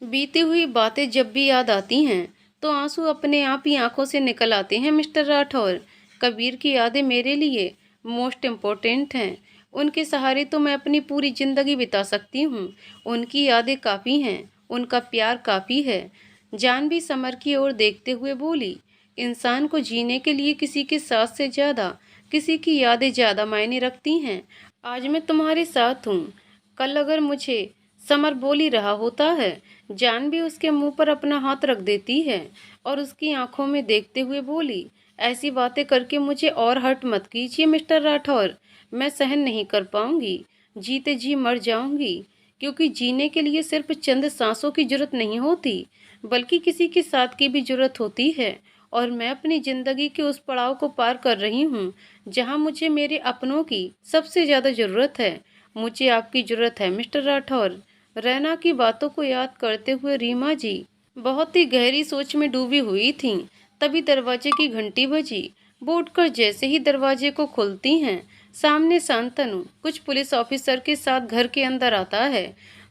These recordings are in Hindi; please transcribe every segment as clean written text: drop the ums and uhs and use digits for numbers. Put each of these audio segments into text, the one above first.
बीती हुई बातें जब भी याद आती हैं तो आंसू अपने आप ही आंखों से निकल आते हैं मिस्टर राठौर। कबीर की यादें मेरे लिए मोस्ट इम्पोर्टेंट हैं। उनके सहारे तो मैं अपनी पूरी जिंदगी बिता सकती हूँ। उनकी यादें काफ़ी हैं, उनका प्यार काफ़ी है। जानवी समर की ओर देखते हुए बोली, इंसान को जीने के लिए किसी के साथ से ज़्यादा किसी की यादें ज़्यादा मायने रखती हैं। आज मैं तुम्हारे साथ हूँ, कल अगर मुझे समर बोल ही रहा होता है। जानवी उसके मुंह पर अपना हाथ रख देती है और उसकी आंखों में देखते हुए बोली, ऐसी बातें करके मुझे और हर्ट मत कीजिए मिस्टर राठौर। मैं सहन नहीं कर पाऊंगी, जीते जी मर जाऊंगी। क्योंकि जीने के लिए सिर्फ चंद सांसों की जरूरत नहीं होती, बल्कि किसी के साथ की भी जरूरत होती है। और मैं अपनी जिंदगी के उस पड़ाव को पार कर रही हूँ जहाँ मुझे मेरे अपनों की सबसे ज्यादा जरूरत है। मुझे आपकी जरूरत है मिस्टर राठौर। रैना की बातों को याद करते हुए रीमा जी बहुत ही गहरी सोच में डूबी हुई थीं। तभी दरवाजे की घंटी बजी। वो उठकर जैसे ही दरवाजे को खोलती हैं, सामने शांतनु कुछ पुलिस ऑफिसर के साथ घर के अंदर आता है।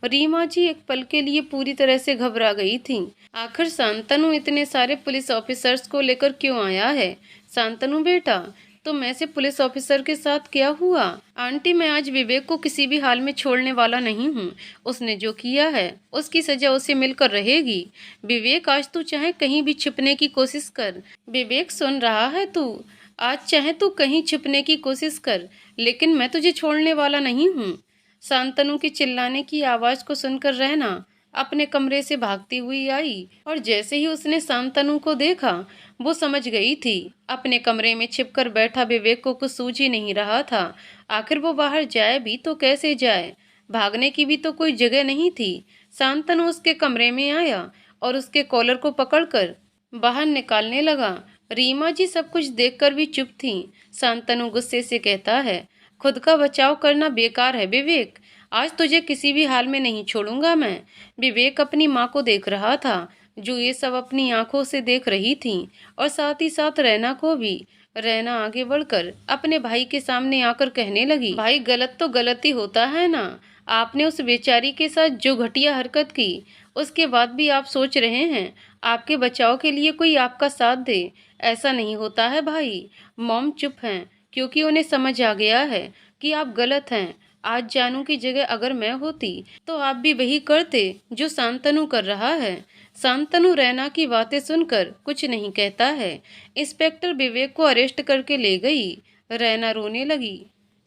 रीमा जी एक पल के लिए पूरी तरह से घबरा गई थीं। आखिर शांतनु इतने सारे पुलिस ऑफिसर्स को लेकर क्यों आया है? शांतनु बेटा, तुम ऐसे पुलिस ऑफिसर के साथ क्या हुआ? आंटी, मैं आज विवेक को किसी भी हाल में छोड़ने वाला नहीं हूँ। उसने जो किया है उसकी सजा उसे मिलकर रहेगी। विवेक, आज तू चाहे कहीं भी छिपने की कोशिश कर। विवेक, सुन रहा है तू? आज चाहे तू कहीं छिपने की कोशिश कर, लेकिन मैं तुझे छोड़ने वाला नहीं हूँ। शांतनु की चिल्लाने की आवाज को सुनकर रहना अपने कमरे से भागती हुई आई और जैसे ही उसने शांतनु को देखा, वो समझ गई थी अपने कमरे में छिपकर बैठा विवेक को कुछ सूझ ही नहीं रहा था। आखिर वो बाहर जाए भी तो कैसे जाए? भागने की भी तो कोई जगह नहीं थी। शांतनु उसके कमरे में आया और उसके कॉलर को पकड़कर बाहर निकालने लगा। रीमा जी सब कुछ देखकर भी चुप थीं। शांतनु गुस्से से कहता है, खुद का बचाव करना बेकार है विवेक। आज तुझे किसी भी हाल में नहीं छोड़ूंगा मैं। विवेक अपनी माँ को देख रहा था, जो ये सब अपनी आंखों से देख रही थी, और साथ ही साथ रैना को भी। रैना आगे बढ़कर अपने भाई के सामने आकर कहने लगी, भाई, गलत तो गलत ही होता है ना। आपने उस बेचारी के साथ जो घटिया हरकत की, उसके बाद भी आप सोच रहे हैं आपके बचाव के लिए कोई आपका साथ दे। ऐसा नहीं होता है भाई। मॉम चुप हैं क्योंकि उन्हें समझ आ गया है कि आप गलत हैं। आज जानू की जगह अगर मैं होती तो आप भी वही करते जो शांतनु कर रहा है। शांतनु रैना की बातें सुनकर कुछ नहीं कहता है। इंस्पेक्टर विवेक को अरेस्ट करके ले गई। रैना रोने लगी।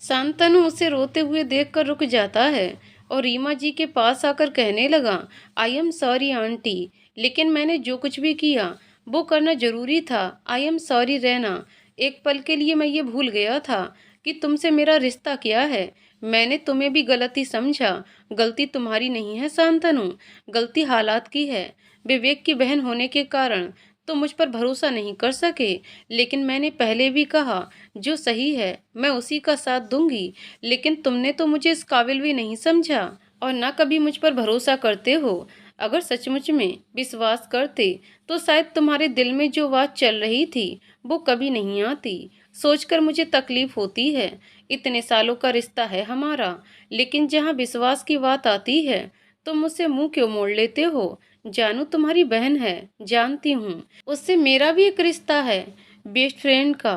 शांतनु उसे रोते हुए देखकर रुक जाता है और रीमा जी के पास आकर कहने लगा, आई एम सॉरी आंटी, लेकिन मैंने जो कुछ भी किया वो करना जरूरी था। I am sorry Raina. एक पल के लिए मैं ये भूल गया था कि तुमसे मेरा रिश्ता क्या है। मैंने तुम्हें भी गलती समझा। गलती तुम्हारी नहीं है शांतनु, गलती हालात की है। विवेक की बहन होने के कारण तुम मुझ पर भरोसा नहीं कर सके, लेकिन मैंने पहले भी कहा जो सही है मैं उसी का साथ दूंगी। लेकिन तुमने तो मुझे इस काबिल भी नहीं समझा और ना कभी मुझ पर भरोसा करते हो। अगर सचमुच में विश्वास करते तो शायद तुम्हारे दिल में जो बात चल रही थी वो कभी नहीं आती। सोचकर मुझे तकलीफ होती है। इतने सालों का रिश्ता है हमारा, लेकिन जहाँ विश्वास की बात आती है तुम मुझसे मुंह क्यों मोड़ लेते हो? जानू तुम्हारी बहन है, जानती हूँ। उससे मेरा भी एक रिश्ता है, बेस्ट फ्रेंड का,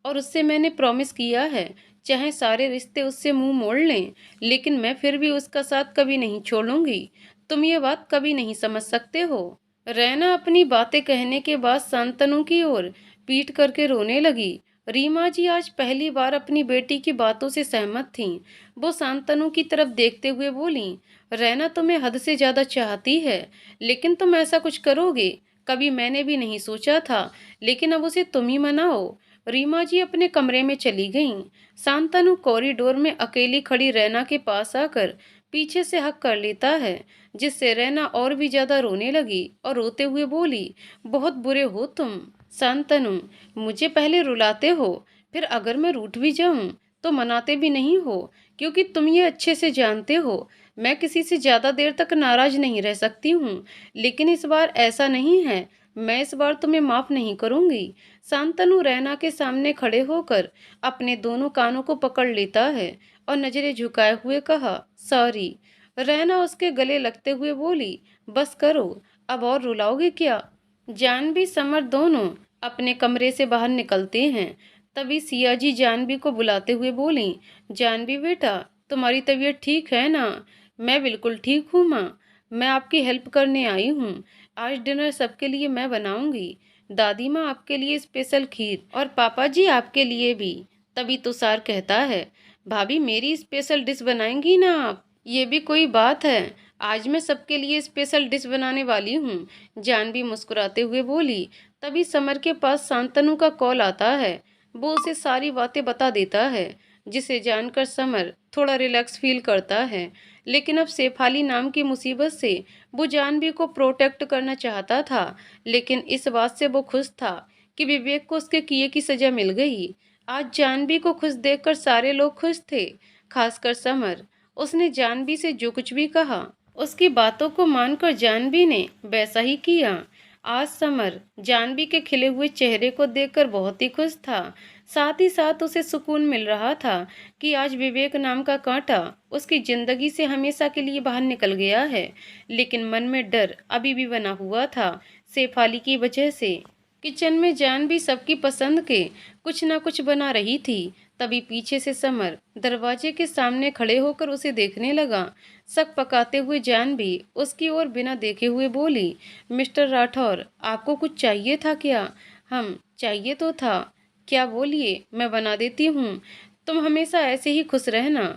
और उससे मैंने प्रॉमिस किया है चाहे सारे रिश्ते उससे मुंह मोड़ लें, लेकिन मैं फिर भी उसका साथ कभी नहीं छोड़ूंगी। तुम ये बात कभी नहीं समझ सकते हो। रैना अपनी बातें कहने के बाद शांतनु की ओर पीट करके रोने लगी। रीमा जी आज पहली बार अपनी बेटी की बातों से सहमत थीं। वो शांतनु की तरफ देखते हुए बोली, रैना तुम्हें हद से ज्यादा चाहती है, लेकिन तुम ऐसा कुछ करोगे कभी मैंने भी नहीं सोचा था, लेकिन अब उसे तुम ही मनाओ। रीमा जी अपने कमरे में चली गईं। शांतनु कॉरिडोर में अकेली खड़ी रैना के पास आकर पीछे से हक कर लेता है, जिससे रैना और भी ज्यादा रोने लगी और रोते हुए बोली, बहुत बुरे हो तुम शांतनु। मुझे पहले रुलाते हो, फिर अगर मैं रूठ भी जाऊं तो मनाते भी नहीं हो, क्योंकि तुम ये अच्छे से जानते हो मैं किसी से ज्यादा देर तक नाराज नहीं रह सकती हूँ। लेकिन इस बार ऐसा नहीं है, मैं इस बार तुम्हें माफ नहीं करूंगी। शांतनु रैना के सामने खड़े होकर अपने दोनों कानों को पकड़ लेता है और नजरें झुकाए हुए कहा, सॉरी। रहना उसके गले लगते हुए बोली, बस करो, अब और रुलाओगे क्या? जानवी समर दोनों अपने कमरे से बाहर निकलते हैं। तभी सिया जी जानवी को बुलाते हुए बोली, जानवी बेटा, तुम्हारी तबीयत ठीक है ना? मैं बिल्कुल ठीक हूँ माँ, मैं आपकी हेल्प करने आई हूँ। आज डिनर सबके लिए मैं बनाऊंगी। दादी माँ आपके लिए स्पेशल खीर और पापा जी आपके लिए भी। तभी तुषार कहता है, भाभी मेरी स्पेशल डिश बनाएंगी ना आप? ये भी कोई बात है, आज मैं सबके लिए स्पेशल डिश बनाने वाली हूँ। जानवी मुस्कुराते हुए बोली। तभी समर के पास शांतनु का कॉल आता है। वो उसे सारी बातें बता देता है, जिसे जानकर समर थोड़ा रिलैक्स फील करता है। लेकिन अब शेफाली नाम की मुसीबत से वो जानवी को प्रोटेक्ट करना चाहता था। लेकिन इस बात से वो खुश था कि विवेक को उसके किए की सजा मिल गई। आज जानवी को खुश देखकर सारे लोग खुश थे, खासकर समर। उसने जानवी से जो कुछ भी कहा, उसकी बातों को मानकर जानवी ने वैसा ही किया। आज समर जानवी के खिले हुए चेहरे को देखकर बहुत ही खुश था। साथ ही साथ उसे सुकून मिल रहा था कि आज विवेक नाम का कांटा उसकी जिंदगी से हमेशा के लिए बाहर निकल गया है। लेकिन मन में डर अभी भी बना हुआ था, शेफाली की वजह से। किचन में जानवी सबकी पसंद के कुछ ना कुछ बना रही थी। तभी पीछे से समर दरवाजे के सामने खड़े होकर उसे देखने लगा। शक पकाते हुए जानवी उसकी ओर बिना देखे हुए बोली, मिस्टर राठौर, आपको कुछ चाहिए था क्या? हम चाहिए तो था। क्या? बोलिए, मैं बना देती हूँ। तुम हमेशा ऐसे ही खुश रहना,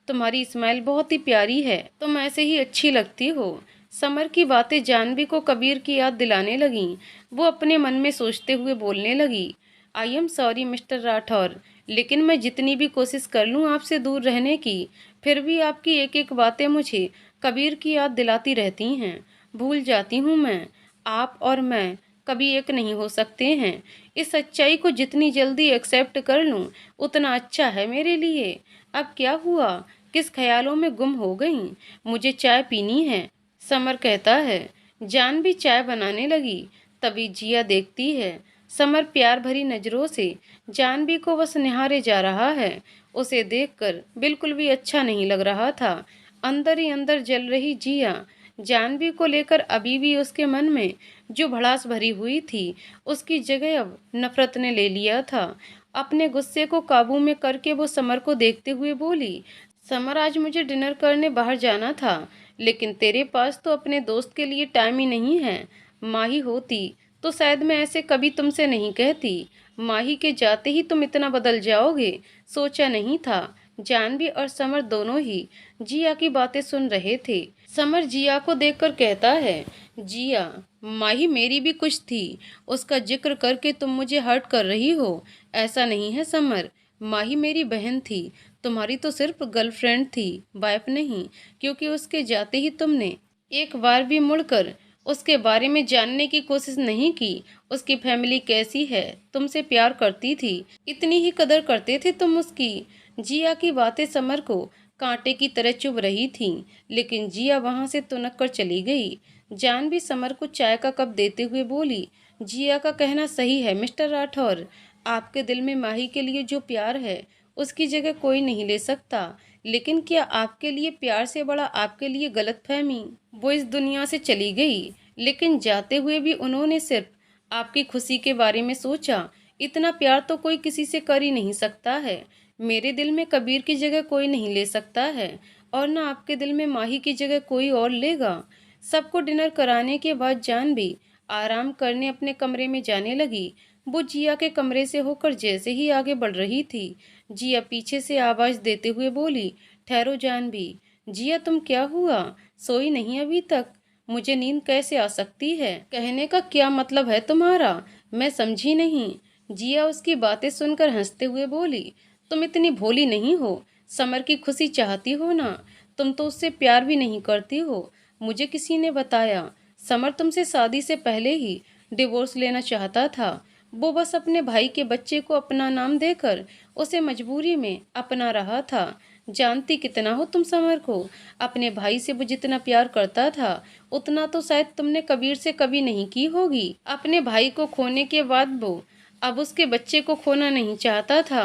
तुम्हारी स्माइल बहुत ही प्यारी है, तुम ऐसे ही अच्छी लगती हो। समर की बातें जानवी को कबीर की याद दिलाने लगीं। वो अपने मन में सोचते हुए बोलने लगी, I am sorry mister Rathore, लेकिन मैं जितनी भी कोशिश कर लूँ आपसे दूर रहने की, फिर भी आपकी एक एक बातें मुझे कबीर की याद दिलाती रहती हैं। भूल जाती हूँ मैं, आप और मैं कभी एक नहीं हो सकते हैं। इस सच्चाई को जितनी जल्दी एक्सेप्ट कर लूँ उतना अच्छा है मेरे लिए। अब क्या हुआ? किस ख्यालों में गुम हो गई? मुझे चाय पीनी है, समर कहता है। जानवी चाय बनाने लगी। तभी जिया देखती है, समर प्यार भरी नजरों से जानवी को बस निहारे जा रहा है। उसे देखकर बिल्कुल भी अच्छा नहीं लग रहा था। अंदर ही अंदर जल रही जिया जानवी को लेकर अभी भी उसके मन में जो भड़ास भरी हुई थी, उसकी जगह अब नफरत ने ले लिया था। अपने गुस्से को काबू में करके वो समर को देखते हुए बोली, समर, आज मुझे डिनर करने बाहर जाना था, लेकिन तेरे पास तो अपने दोस्त के लिए टाइम ही नहीं है। माही होती तो शायद मैं ऐसे कभी तुमसे नहीं कहती। माही के जाते ही तुम इतना बदल जाओगे, सोचा नहीं था। जानवी और समर दोनों ही जिया की बातें सुन रहे थे। समर जिया को देखकर कहता है, जिया, माही मेरी भी कुछ थी, उसका जिक्र करके तुम मुझे हर्ट कर रही हो। ऐसा नहीं है समर, माही मेरी बहन थी, तुम्हारी तो सिर्फ गर्लफ्रेंड थी, वाइफ नहीं। क्योंकि उसके जाते ही तुमने एक बार भी मुड़कर उसके बारे में जानने की कोशिश नहीं की। उसकी फैमिली कैसी है, तुमसे प्यार करती थी, इतनी ही कदर करते थे तुम उसकी। जिया की बातें समर को कांटे की तरह चुभ रही थीं, लेकिन जिया वहां से तुनक कर चली गई। जानवी समर को चाय का कप देते हुए बोली, जिया का कहना सही है मिस्टर राठौर, आपके दिल में माही के लिए जो प्यार है उसकी जगह कोई नहीं ले सकता। लेकिन क्या आपके लिए प्यार से बड़ा आपके लिए गलतफहमी? वो इस दुनिया से चली गई, लेकिन जाते हुए भी उन्होंने सिर्फ आपकी खुशी के बारे में सोचा। इतना प्यार तो कोई किसी से कर ही नहीं सकता है। मेरे दिल में कबीर की जगह कोई नहीं ले सकता है, और ना आपके दिल में माही की जगह कोई और लेगा। सबको डिनर कराने के बाद जानवी आराम करने अपने कमरे में जाने लगी। वो जिया के कमरे से होकर जैसे ही आगे बढ़ रही थी, जिया पीछे से आवाज देते हुए बोली, ठहरो जानवी। जिया, तुम क्या हुआ? सोई नहीं अभी तक? मुझे नींद कैसे आ सकती है? कहने का क्या मतलब है तुम्हारा? मैं समझी नहीं। जिया उसकी बातें सुनकर हंसते हुए बोली, तुम इतनी भोली नहीं हो। समर की खुशी चाहती हो ना? तुम तो उससे प्यार भी नहीं करती हो। मुझे किसी ने बताया समर तुमसे शादी से पहले ही डिवोर्स लेना चाहता था। वो बस अपने भाई के बच्चे को अपना नाम देकर उसे मजबूरी में अपना रहा था। जानती कितना हो तुम समर को? अपने भाई से वो जितना प्यार करता था उतना तो शायद तुमने कबीर से कभी नहीं की होगी। अपने भाई को खोने के बाद वो अब उसके बच्चे को खोना नहीं चाहता था।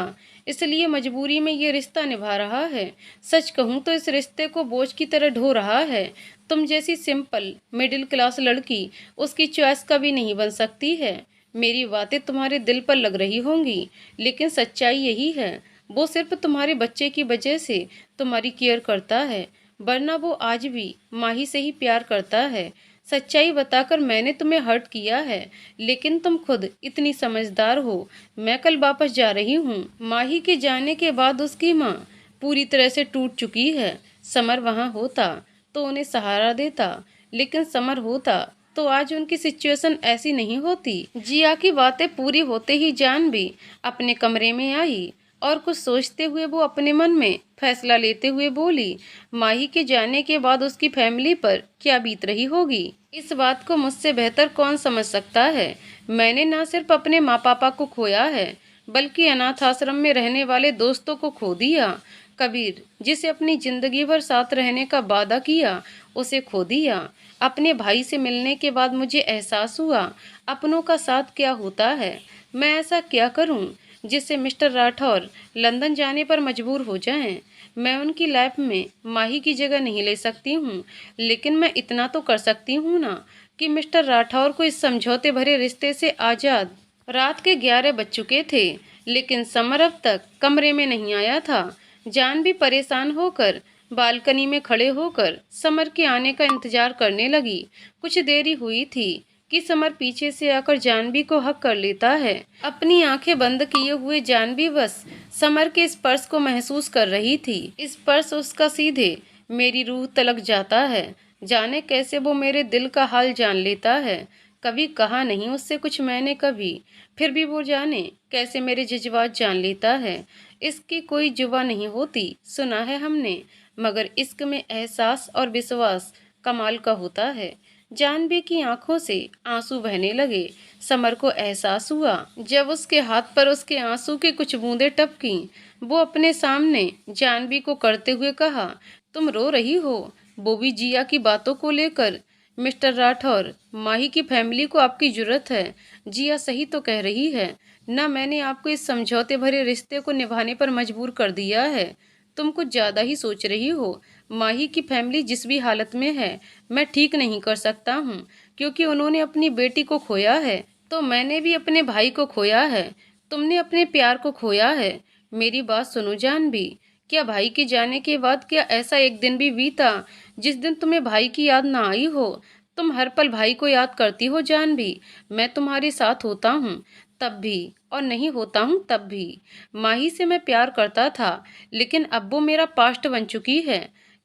इसलिए मजबूरी में ये रिश्ता निभा रहा है। सच कहूँ तो इस रिश्ते को बोझ की तरह ढो रहा है। तुम जैसी सिंपल मिडिल क्लास लड़की उसकी चॉइस कभी नहीं बन सकती है। मेरी बातें तुम्हारे दिल पर लग रही होंगी, लेकिन सच्चाई यही है। वो सिर्फ तुम्हारे बच्चे की वजह से तुम्हारी केयर करता है, वरना वो आज भी माही से ही प्यार करता है। सच्चाई बताकर मैंने तुम्हें हर्ट किया है, लेकिन तुम खुद इतनी समझदार हो। मैं कल वापस जा रही हूँ। माही के जाने के बाद उसकी माँ पूरी तरह से टूट चुकी है। समर वहाँ होता तो उन्हें सहारा देता, लेकिन समर होता तो आज उनकी सिचुएशन ऐसी नहीं होती। जिया की बातें पूरी होते ही जानवी अपने कमरे में आई और कुछ सोचते हुए वो अपने मन में फैसला लेते हुए बोली, माही के जाने के बाद उसकी फैमिली पर क्या बीत रही होगी, इस बात को मुझसे बेहतर कौन समझ सकता है। मैंने न सिर्फ अपने माँ पापा को खोया है, बल्कि अनाथ आश्रम में रहने वाले दोस्तों को खो दिया। कबीर, जिसे अपनी जिंदगी भर साथ रहने का वादा किया, उसे खो दिया। अपने भाई से मिलने के बाद मुझे एहसास हुआ अपनों का साथ क्या होता है। मैं ऐसा क्या करूं जिससे मिस्टर राठौर लंदन जाने पर मजबूर हो जाएं। मैं उनकी लाइफ में माही की जगह नहीं ले सकती हूँ, लेकिन मैं इतना तो कर सकती हूँ ना कि मिस्टर राठौर को इस समझौते भरे रिश्ते से आज़ाद। रात के 11 बज चुके थे, लेकिन समर अब तक कमरे में नहीं आया था। जान भी परेशान होकर बालकनी में खड़े होकर समर के आने का इंतजार करने लगी। कुछ देरी हुई थी कि समर पीछे से आकर जानवी को हक कर लेता है। अपनी आंखें बंद किए हुए जानवी बस समर के स्पर्श को महसूस कर रही थी। स्पर्श उसका सीधे मेरी रूह तलक जाता है। जाने कैसे वो मेरे दिल का हाल जान लेता है। कभी कहा नहीं उससे कुछ मैंने कभी, फिर भी वो जाने कैसे मेरे जज्बात जान लेता है। इसकी कोई जुबान नहीं होती, सुना है हमने, मगर इश्क में एहसास और विश्वास कमाल का होता है। जानवी की आंखों से आंसू बहने लगे। समर को एहसास हुआ जब उसके हाथ पर उसके आंसू की कुछ बूंदें टपकी। वो अपने सामने जानवी को करते हुए कहा, तुम रो रही हो, वो भी जिया की बातों को लेकर। मिस्टर राठौर, माही की फैमिली को आपकी जरूरत है। जिया सही तो कह रही है ना, मैंने आपको इस समझौते भरे रिश्ते को निभाने पर मजबूर कर दिया है। तुम कुछ ज्यादा ही सोच रही हो। माही की फैमिली जिस भी हालत में है, मैं ठीक नहीं कर सकता हूँ, क्योंकि उन्होंने अपनी बेटी को खोया है तो मैंने भी अपने भाई को खोया है। तुमने अपने प्यार को खोया है। मेरी बात सुनो जानवी, क्या भाई के जाने के बाद क्या ऐसा एक दिन भी बीता जिस दिन तुम्हें भाई की याद ना आई हो? तुम हर पल भाई को याद करती हो जानवी। मैं तुम्हारे साथ होता हूँ तब भी, और नहीं होता हूँ तब भी। माही से मैं प्यार करता था, लेकिन अब वो मेरा पास्ट बन चुकी है।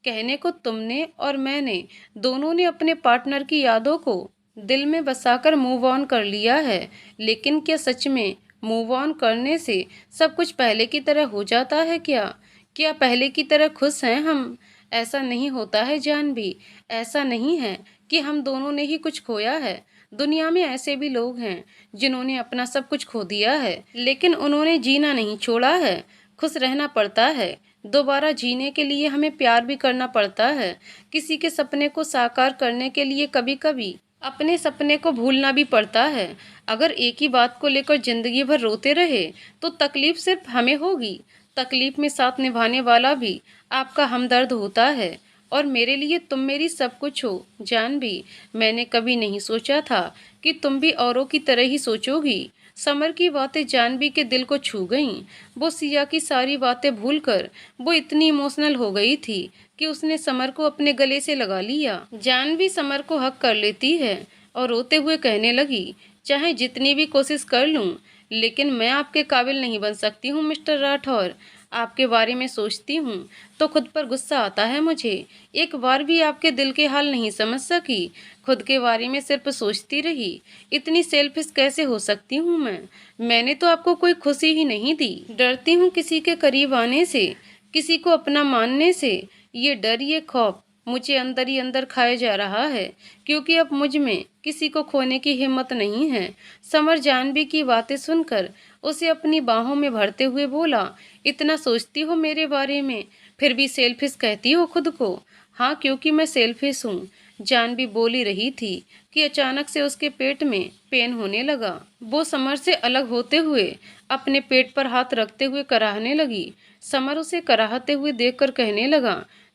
कहने को तुमने और मैंने दोनों ने अपने पार्टनर की यादों को दिल में बसाकर मूव ऑन कर लिया है, लेकिन क्या सच में मूव ऑन करने से सब कुछ पहले की तरह हो जाता है क्या? क्या पहले की तरह खुश हैं हम? ऐसा नहीं होता है जानवी। ऐसा नहीं है कि हम दोनों ने ही कुछ खोया है। दुनिया में ऐसे भी लोग हैं जिन्होंने अपना सब कुछ खो दिया है, लेकिन उन्होंने जीना नहीं छोड़ा है। खुश रहना पड़ता है। दोबारा जीने के लिए हमें प्यार भी करना पड़ता है। किसी के सपने को साकार करने के लिए कभी कभी अपने सपने को भूलना भी पड़ता है। अगर एक ही बात को लेकर जिंदगी भर रोते रहे तो तकलीफ सिर्फ हमें होगी। तकलीफ में साथ निभाने वाला भी आपका हमदर्द होता है, और मेरे लिए तुम मेरी सब कुछ हो जानवी। मैंने कभी नहीं सोचा था कि तुम भी औरों की तरह ही सोचोगी। समर की बातें जानवी के दिल को छू गईं। वो सिया की सारी बातें भूलकर वो इतनी इमोशनल हो गई थी कि उसने समर को अपने गले से लगा लिया। जानवी समर को हक कर लेती है और रोते हुए कहने लगी, चाहे जितनी भी कोशिश कर लूं, लेकिन मैं आपके काबिल नहीं बन सकती हूँ मिस्टर राठौर। आपके बारे में सोचती हूँ तो खुद पर गुस्सा आता है मुझे। एक बार भी आपके दिल के हाल नहीं समझ सकी, खुद के बारे में सिर्फ सोचती रही। इतनी सेल्फिश कैसे हो सकती हूँ मैं? मैंने तो आपको कोई खुशी ही नहीं दी। डरती हूँ किसी के करीब आने से, किसी को अपना मानने से। ये डर, ये खौफ मुझे अंदर ही अंदर खाए जा रहा है, क्योंकि अब मुझ में किसी को खोने की हिम्मत नहीं है। समर जानवी की बातें सुनकर उसे अपनी बाहों में भरते हुए बोला, इतना सोचती हो मेरे बारे में, फिर भी सेल्फिश कहती हो खुद को? हाँ, क्योंकि मैं सेल्फिश हूँ। जानवी बोल ही रही थी कि अचानक से उसके पेट में पेन होने लगा। वो समर से अलग होते हुए अपने पेट पर हाथ रखते हुए कराहने लगी। समर उसे कराहते हुए देखकर कहने लगा,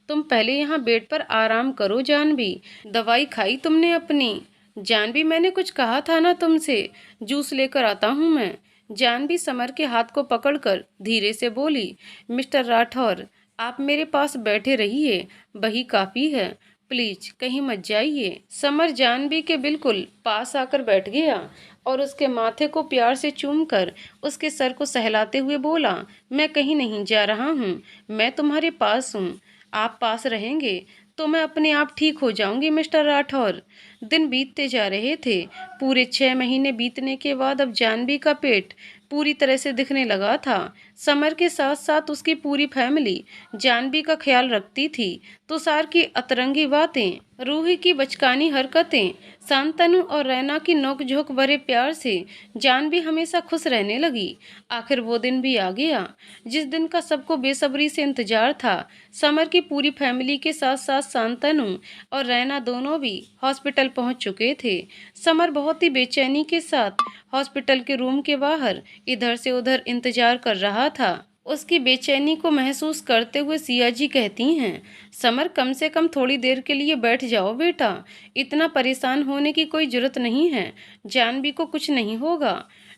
तुम पहले यहाँ बेड पर आराम करो जानवी। दवाई खाई तुमने अपनी? जानवी, मैंने कुछ कहा था ना तुमसे, जूस लेकर आता हूँ मैं। जानवी समर के हाथ को पकड़कर धीरे से बोली, मिस्टर राठौर, आप मेरे पास बैठे रहिए, वही काफ़ी है, प्लीज कहीं मत जाइए। समर जानवी के बिल्कुल पास आकर बैठ गया और उसके माथे को प्यार से चूमकर उसके सर को सहलाते हुए बोला, मैं कहीं नहीं जा रहा हूँ, मैं तुम्हारे पास हूँ। आप पास रहेंगे तो मैं अपने आप ठीक हो जाऊंगी मिस्टर राठौर। दिन बीतते जा रहे थे। पूरे 6 महीने बीतने के बाद अब जानवी का पेट पूरी तरह से दिखने लगा था। समर के साथ साथ उसकी पूरी फैमिली जानवी का ख्याल रखती थी। तुषार की अतरंगी बातें, रूही की बचकानी हरकतें, शांतनु और रैना की नोकझोंक भरे प्यार से जानवी हमेशा खुश रहने लगी। आखिर वो दिन भी आ गया जिस दिन का सबको बेसब्री से इंतजार था। समर की पूरी फैमिली के साथ साथ शांतनु और रैना दोनों भी हॉस्पिटल पहुंच चुके थे। समर बहुत ही बेचैनी के साथ हॉस्पिटल के रूम के बाहर इधर से उधर इंतजार कर रहा था। उसकी बेचैनी को महसूस करते हुए सिया जी कहती हैं, समर कम से कम थोड़ी देर के लिए बैठ जाओ बेटा, इतना परेशान होने की कोई जरूरत नहीं है, जानवी को कुछ नहीं होगा,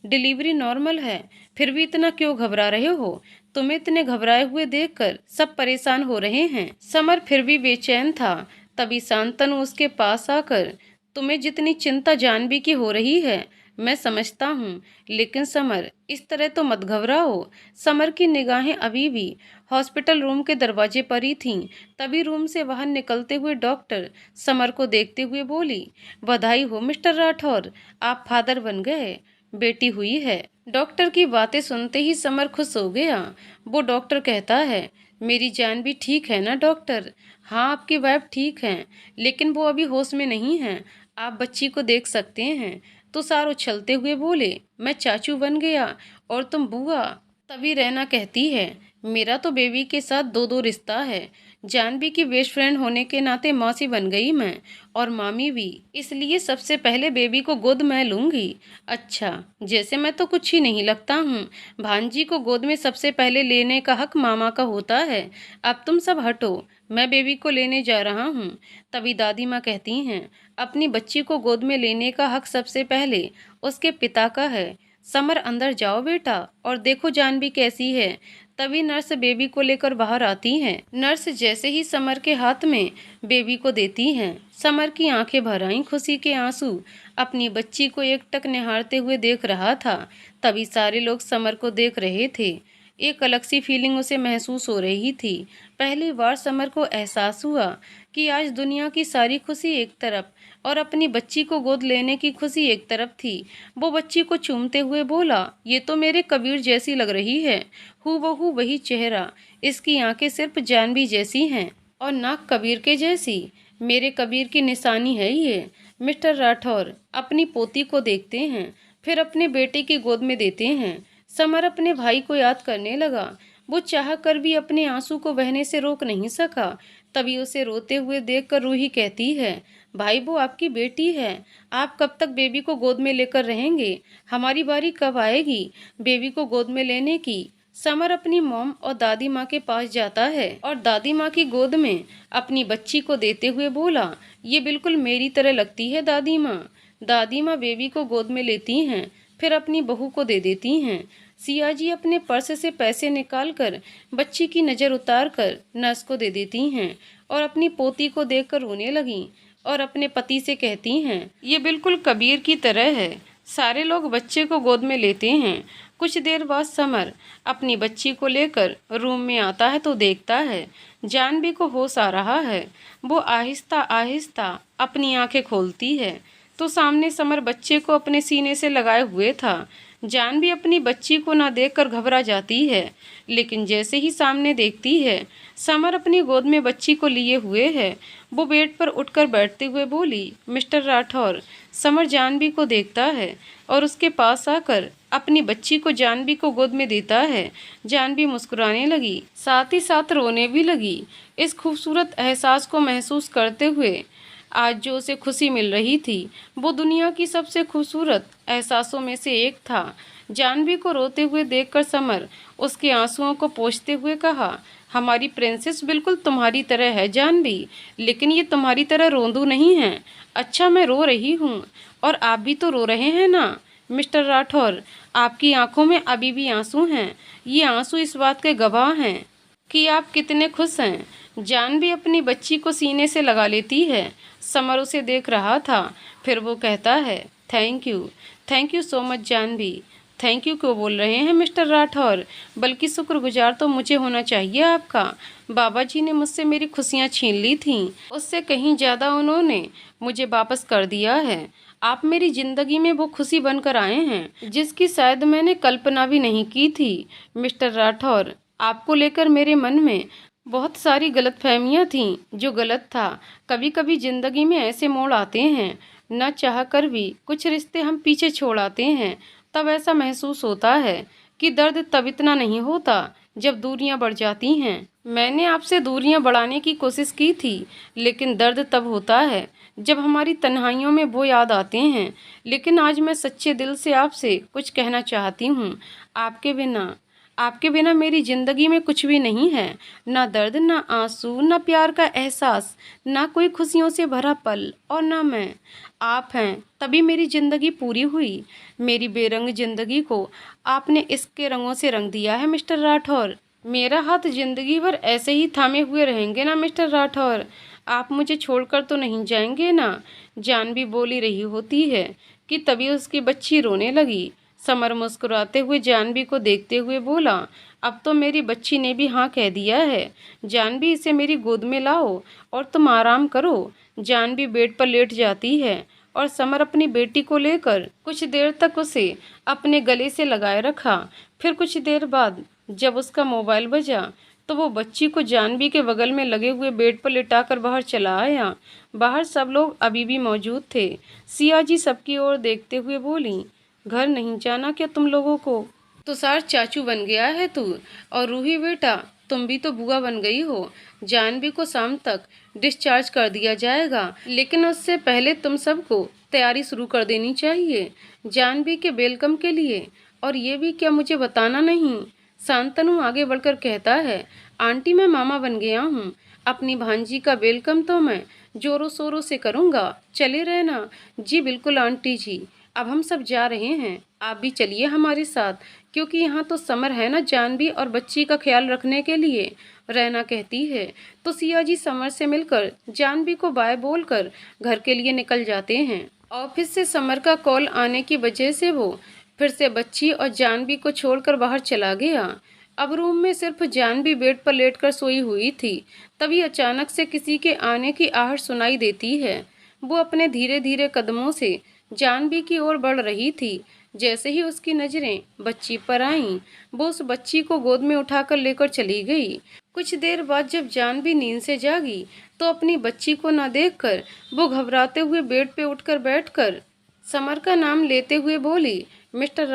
डिलीवरी नॉर्मल है, फिर भी इतना क्यों घबरा रहे हो? तुम्हें इतने घबराए हुए देखकर सब परेशान हो रहे हैं। समर फिर भी बेचैन था। तभी शांतनु उसके पास आकर, तुम्हें जितनी चिंता जानवी की हो रही है मैं समझता हूँ, लेकिन समर इस तरह तो मत घबराओ। समर की निगाहें अभी भी हॉस्पिटल रूम के दरवाजे पर ही थीं। तभी रूम से बाहर निकलते हुए डॉक्टर समर को देखते हुए बोली, बधाई हो मिस्टर राठौर, आप फादर बन गए, बेटी हुई है। डॉक्टर की बातें सुनते ही समर खुश हो गया। वो डॉक्टर कहता है, मेरी जानवी ठीक है ना डॉक्टर? हाँ, आपकी वाइफ ठीक है, लेकिन वो अभी होश में नहीं है, आप बच्ची को देख सकते हैं। तुषार उछलते हुए बोले, मैं चाचू बन गया और तुम बुआ। तभी रैना कहती है, मेरा तो बेबी के साथ दो दो रिश्ता है, जानवी की बेस्ट फ्रेंड होने के नाते मौसी बन गई मैं, और मामी भी, इसलिए सबसे पहले बेबी को गोद मैं लूंगी। अच्छा, जैसे मैं तो कुछ ही नहीं लगता हूँ, भांजी को गोद में सबसे पहले लेने का हक मामा का होता है। अब तुम सब हटो, मैं बेबी को लेने जा रहा हूँ। तभी दादी माँ कहती हैं, अपनी बच्ची को गोद में लेने का हक सबसे पहले उसके पिता का है। समर अंदर जाओ बेटा और देखो जानवी कैसी है। तभी नर्स बेबी को लेकर बाहर आती हैं। नर्स जैसे ही समर के हाथ में बेबी को देती हैं, समर की आंखें भर आईं खुशी के आंसू। अपनी बच्ची को एकटक निहारते हुए देख रहा था। तभी सारे लोग समर को देख रहे थे। एक अलग सी फीलिंग उसे महसूस हो रही थी। पहली बार समर को एहसास हुआ कि आज दुनिया की सारी खुशी एक तरफ और अपनी बच्ची को गोद लेने की खुशी एक तरफ थी। वो बच्ची को चूमते हुए बोला, ये तो मेरे कबीर जैसी लग रही है, हूबहू वही चेहरा, इसकी आंखें सिर्फ जानवी जैसी हैं और नाक कबीर के जैसी। मेरे कबीर की निशानी है ये। मिस्टर राठौर अपनी पोती को देखते हैं, फिर अपने बेटे की गोद में देते हैं। समर अपने भाई को याद करने लगा। वो चाह कर भी अपने आंसू को बहने से रोक नहीं सका। तभी उसे रोते हुए देखकर रूही कहती है, भाई वो आपकी बेटी है, आप कब तक बेबी को गोद में लेकर रहेंगे? हमारी बारी कब आएगी बेबी को गोद में लेने की? समर अपनी मॉम और दादी माँ के पास जाता है और दादी माँ की गोद में अपनी बच्ची को देते हुए बोला, ये बिल्कुल मेरी तरह लगती है दादी माँ। दादी माँ बेबी को गोद में लेती हैं, फिर अपनी बहू को दे देती हैं। सिया जी अपने पर्स से पैसे निकालकर बच्ची की नज़र उतार कर नर्स को दे देती हैं और अपनी पोती को देखकर रोने लगीं और अपने पति से कहती हैं, ये बिल्कुल कबीर की तरह है। सारे लोग बच्चे को गोद में लेते हैं। कुछ देर बाद समर अपनी बच्ची को लेकर रूम में आता है तो देखता है जानवी को होश आ रहा है। वो आहिस्ता आहिस्ता अपनी आंखें खोलती है तो सामने समर बच्चे को अपने सीने से लगाए हुए था। जानवी अपनी बच्ची को ना देखकर घबरा जाती है, लेकिन जैसे ही सामने देखती है समर अपनी गोद में बच्ची को लिए हुए है, वो बेड पर उठकर बैठते हुए बोली, मिस्टर राठौर। समर जानवी को देखता है और उसके पास आकर अपनी बच्ची को जानवी को गोद में देता है। जानवी मुस्कुराने लगी, साथ ही साथ रोने भी लगी। इस खूबसूरत एहसास को महसूस करते हुए आज जो उसे खुशी मिल रही थी वो दुनिया की सबसे खूबसूरत एहसासों में से एक था। जानवी को रोते हुए देखकर समर उसके आंसुओं को पोंछते हुए कहा, हमारी प्रिंसेस बिल्कुल तुम्हारी तरह है जानवी, लेकिन ये तुम्हारी तरह रोंदू नहीं है। अच्छा, मैं रो रही हूँ और आप भी तो रो रहे हैं ना मिस्टर राठौर, आपकी आंखों में अभी भी आंसू हैं। ये आंसू इस बात के गवाह हैं कि आप कितने खुश हैं। जानवी अपनी बच्ची को सीने से लगा लेती है। समर उसे देख रहा था, फिर वो कहता है, thank you so much Janvi. Thank you क्यों बोल रहे हैं मिस्टर राठौर, बल्कि शुक्रगुजार तो मुझे होना चाहिए आपका। बाबा जी ने मुझसे मेरी खुशियाँ छीन ली थीं, उससे कहीं ज़्यादा उन्होंने मुझे वापस कर दिया है। आप मेरी ज़िंदगी में वो खुशी बनकर आए हैं जिसकी शायद मैंने कल्पना भी नहीं की थी। मिस्टर राठौर, आपको लेकर मेरे मन में बहुत सारी गलतफहमियां थीं, जो गलत था। कभी कभी ज़िंदगी में ऐसे मोड़ आते हैं, न चाह कर भी कुछ रिश्ते हम पीछे छोड़ आते हैं। तब ऐसा महसूस होता है कि दर्द तब इतना नहीं होता जब दूरियां बढ़ जाती हैं। मैंने आपसे दूरियां बढ़ाने की कोशिश की थी, लेकिन दर्द तब होता है जब हमारी तन्हाइयों में वो याद आते हैं। लेकिन आज मैं सच्चे दिल से आपसे कुछ कहना चाहती हूँ। आपके बिना मेरी ज़िंदगी में कुछ भी नहीं है। ना दर्द, ना आंसू, ना प्यार का एहसास, ना कोई खुशियों से भरा पल, और ना मैं। आप हैं तभी मेरी ज़िंदगी पूरी हुई। मेरी बेरंग ज़िंदगी को आपने इसके रंगों से रंग दिया है मिस्टर राठौर। मेरा हाथ ज़िंदगी भर ऐसे ही थामे हुए रहेंगे ना मिस्टर राठौर? आप मुझे छोड़कर तो नहीं जाएंगे ना? जानवी बोली रही होती है कि तभी उसकी बच्ची रोने लगी। समर मुस्कुराते हुए जानवी को देखते हुए बोला, अब तो मेरी बच्ची ने भी हाँ कह दिया है। जानवी, इसे मेरी गोद में लाओ और तुम आराम करो। जानवी बेड पर लेट जाती है और समर अपनी बेटी को लेकर कुछ देर तक उसे अपने गले से लगाए रखा। फिर कुछ देर बाद जब उसका मोबाइल बजा तो वो बच्ची को जानवी के बगल में लगे हुए बेड पर लिटाकर बाहर चला आया। बाहर सब लोग अभी भी मौजूद थे। सिया जी सबकी ओर देखते हुए बोली, घर नहीं जाना क्या तुम लोगों को? तुषार चाचू बन गया है तू, और रूही बेटा तुम भी तो बुआ बन गई हो। जानवी को शाम तक डिस्चार्ज कर दिया जाएगा, लेकिन उससे पहले तुम सबको तैयारी शुरू कर देनी चाहिए जानवी के वेलकम के लिए। और ये भी क्या मुझे बताना नहीं? शांतनु आगे बढ़कर कहता है, आंटी मैं मामा बन गया हूँ। अपनी भांजी का वेलकम तो मैं जोरों शोरों से करूँगा, चले रहना। जी बिल्कुल आंटी जी, अब हम सब जा रहे हैं, आप भी चलिए हमारे साथ, क्योंकि यहाँ तो समर है ना जानवी और बच्ची का ख्याल रखने के लिए। रहना कहती है तो सिया जी समर से मिलकर जानवी को बाय बोलकर घर के लिए निकल जाते हैं। ऑफिस से समर का कॉल आने की वजह से वो फिर से बच्ची और जानवी को छोड़कर बाहर चला गया। अब रूम में सिर्फ जानवी बेड पर लेटकर सोई हुई थी। तभी अचानक से किसी के आने की आहट सुनाई देती है। वो अपने धीरे धीरे कदमों से जानवी की ओर बढ़ रही थी। जैसे ही उसकी नजरें बच्ची पर आईं, वो उस बच्ची को गोद में उठाकर लेकर चली गई। कुछ देर बाद जब जानवी नींद से जागी तो अपनी बच्ची को न देखकर वो घबराते हुए बेड पे उठकर बैठकर समर का नाम लेते हुए बोली, मिस्टर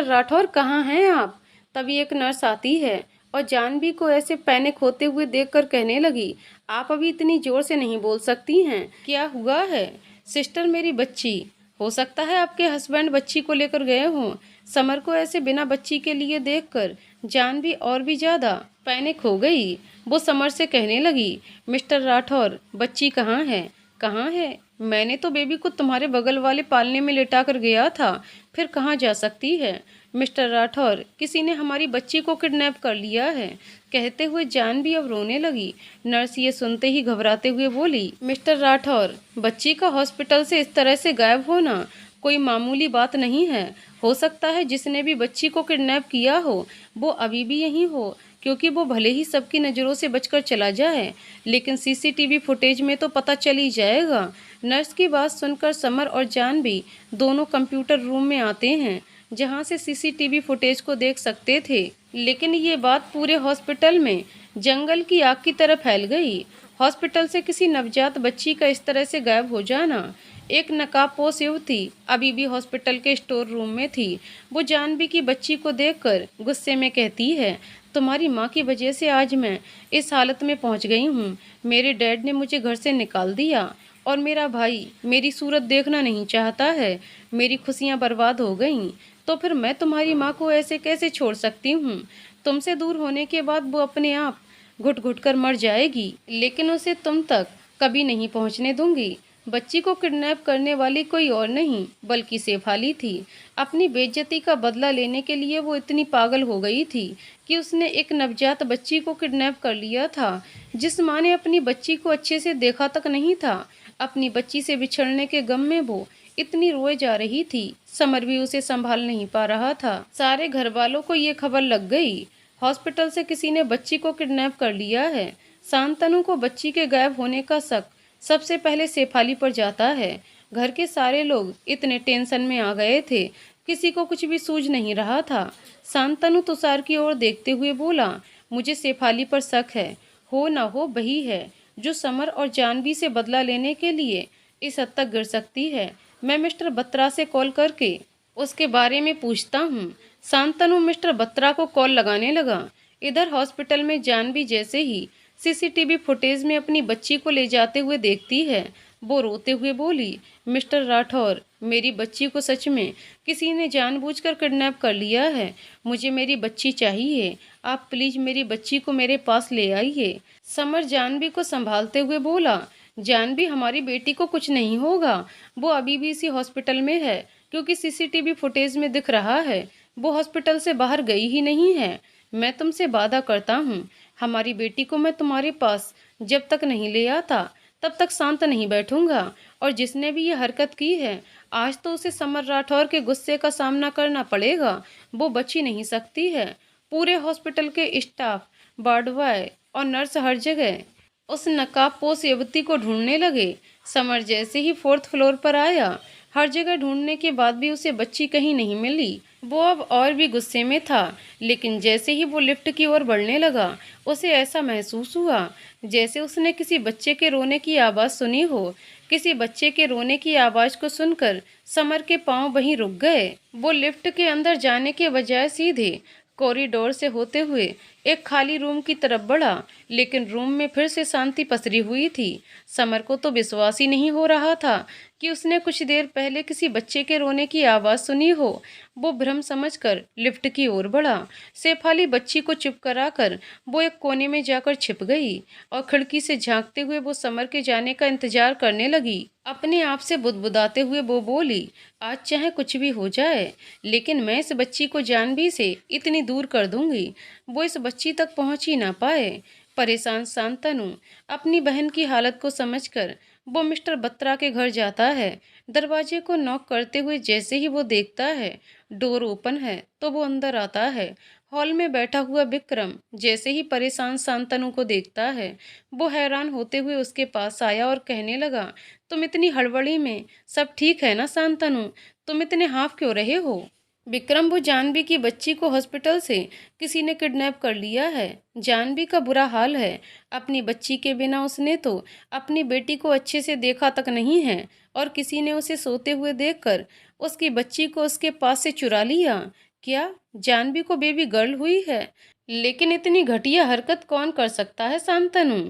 राठौर कहाँ हैं आप? तभी एक नर्स आती है और जानवी को ऐसे पैनिक होते हुए देखकर कहने लगी, आप अभी इतनी जोर से नहीं बोल सकती हैं, क्या हुआ है? सिस्टर, मेरी बच्ची। हो सकता है आपके हस्बैंड बच्ची को लेकर गए हों। समर को ऐसे बिना बच्ची के लिए देखकर जानवी और भी ज़्यादा पैनिक हो गई। वो समर से कहने लगी, मिस्टर राठौर बच्ची कहाँ है? कहाँ है? मैंने तो बेबी को तुम्हारे बगल वाले पालने में लेटा कर गया था, फिर कहाँ जा सकती है? मिस्टर राठौर, किसी ने हमारी बच्ची को किडनैप कर लिया है। कहते हुए जानवी अब रोने लगी। नर्स ये सुनते ही घबराते हुए बोली, मिस्टर राठौर, बच्ची का हॉस्पिटल से इस तरह से गायब होना कोई मामूली बात नहीं है। हो सकता है जिसने भी बच्ची को किडनैप किया हो वो अभी भी यहीं हो, क्योंकि वो भले ही सबकी नज़रों से बचकर चला जाए, लेकिन सीसीटीवी फुटेज में तो पता चल ही जाएगा। नर्स की बात सुनकर समर और जानवी दोनों कंप्यूटर रूम में आते हैं, जहां से सीसीटीवी फुटेज को देख सकते थे। लेकिन ये बात पूरे हॉस्पिटल में जंगल की आग की तरह फैल गई। हॉस्पिटल से किसी नवजात बच्ची का इस तरह से गायब हो जाना। एक नकाबपोश युवती अभी भी हॉस्पिटल के स्टोर रूम में थी। वो जानवी की बच्ची को देखकर गुस्से में कहती है, तुम्हारी माँ की वजह से आज मैं इस हालत में पहुँच गई हूँ। मेरे डैड ने मुझे घर से निकाल दिया और मेरा भाई मेरी सूरत देखना नहीं चाहता है। मेरी खुशियाँ बर्बाद हो गईं। तो फिर मैं तुम्हारी माँ को ऐसे कैसे छोड़ सकती हूँ? तुमसे दूर होने के बाद वो अपने आप घुट घुट कर मर जाएगी, लेकिन उसे तुम तक कभी नहीं पहुँचने दूंगी। बच्ची को किडनैप करने वाली कोई और नहीं बल्कि शेफाली थी। अपनी बेइज्जती का बदला लेने के लिए वो इतनी पागल हो गई थी कि उसने एक नवजात बच्ची को किडनैप कर लिया था, जिस माँ ने अपनी बच्ची को अच्छे से देखा तक नहीं था। अपनी बच्ची से बिछड़ने के गम में वो इतनी रोए जा रही थी, समर भी उसे संभाल नहीं पा रहा था। सारे घर वालों को ये खबर लग गई, हॉस्पिटल से किसी ने बच्ची को किडनैप कर लिया है। शांतनु को बच्ची के गायब होने का शक सबसे पहले शेफाली पर जाता है। घर के सारे लोग इतने टेंशन में आ गए थे, किसी को कुछ भी सूझ नहीं रहा था। शांतनु तुषार की ओर देखते हुए बोला, मुझे शेफाली पर शक है। हो ना हो वही है जो समर और जानवी से बदला लेने के लिए इस हद तक गिर सकती है। मैं मिस्टर बत्रा से कॉल करके उसके बारे में पूछता हूँ। शांतनु मिस्टर बत्रा को कॉल लगाने लगा। इधर हॉस्पिटल में जानवी जैसे ही सीसीटीवी फुटेज में अपनी बच्ची को ले जाते हुए देखती है, वो रोते हुए बोली, मिस्टर राठौर, मेरी बच्ची को सच में किसी ने जानबूझकर किडनैप कर लिया है। मुझे मेरी बच्ची चाहिए। आप प्लीज मेरी बच्ची को मेरे पास ले आइए। समर जानवी को संभालते हुए बोला, जानवी, हमारी बेटी को कुछ नहीं होगा। वो अभी भी इसी हॉस्पिटल में है, क्योंकि सीसीटीवी फुटेज में दिख रहा है वो हॉस्पिटल से बाहर गई ही नहीं है। मैं तुमसे वादा करता हूँ, हमारी बेटी को मैं तुम्हारे पास जब तक नहीं ले आता तब तक शांत नहीं बैठूंगा। और जिसने भी ये हरकत की है, आज तो उसे समर राठौर के गुस्से का सामना करना पड़ेगा। वो बच ही नहीं सकती है। पूरे हॉस्पिटल के स्टाफ, वार्ड बॉय और नर्स हर जगह उस नकाबपोश युवती को ढूंढने लगे। समर जैसे ही 4th फ्लोर पर आया, हर जगह ढूंढने के बाद भी उसे बच्ची कहीं नहीं मिली। वो अब और भी गुस्से में था, लेकिन जैसे ही वो लिफ्ट की ओर बढ़ने लगा, उसे ऐसा महसूस हुआ जैसे उसने किसी बच्चे के रोने की आवाज़ सुनी हो। किसी बच्चे के रोने की आवाज़ को सुनकर समर के पांव वहीं रुक गए। वो लिफ्ट के अंदर जाने के बजाय सीधे कॉरिडोर से होते हुए एक खाली रूम की तरफ बढ़ा, लेकिन रूम में फिर से शांति पसरी हुई थी। समर को तो विश्वास ही नहीं हो रहा था कि उसने कुछ देर पहले किसी बच्चे के रोने की आवाज़ सुनी हो। वो भ्रम समझकर लिफ्ट की ओर बढ़ा। शेफाली बच्ची को चुप कराकर वो एक कोने में जाकर छिप गई और खिड़की से झांकते हुए वो समर के जाने का इंतजार करने लगी। अपने आप से बुदबुदाते हुए वो बोली, आज चाहे कुछ भी हो जाए, लेकिन मैं इस बच्ची को जानवी से इतनी दूर कर दूंगी वो इस बच्ची तक पहुंच ही ना पाए। परेशान शांतनु अपनी बहन की हालत को समझकर वो मिस्टर बत्रा के घर जाता है। दरवाजे को नॉक करते हुए जैसे ही वो देखता है डोर ओपन है, तो वो अंदर आता है। हॉल में बैठा हुआ विक्रम जैसे ही परेशान शांतनु को देखता है, वो हैरान होते हुए उसके पास आया और कहने लगा, तुम इतनी हड़बड़ी में, सब ठीक है ना शांतनु? तुम इतने हाफ क्यों रहे हो? विक्रम, वो जानवी की बच्ची को हॉस्पिटल से किसी ने किडनैप कर लिया है। जानवी का बुरा हाल है। अपनी बच्ची के बिना उसने तो अपनी बेटी को अच्छे से देखा तक नहीं है, और किसी ने उसे सोते हुए देखकर उसकी बच्ची को उसके पास से चुरा लिया। क्या जानवी को बेबी गर्ल हुई है? लेकिन इतनी घटिया हरकत कौन कर सकता है शांतनु?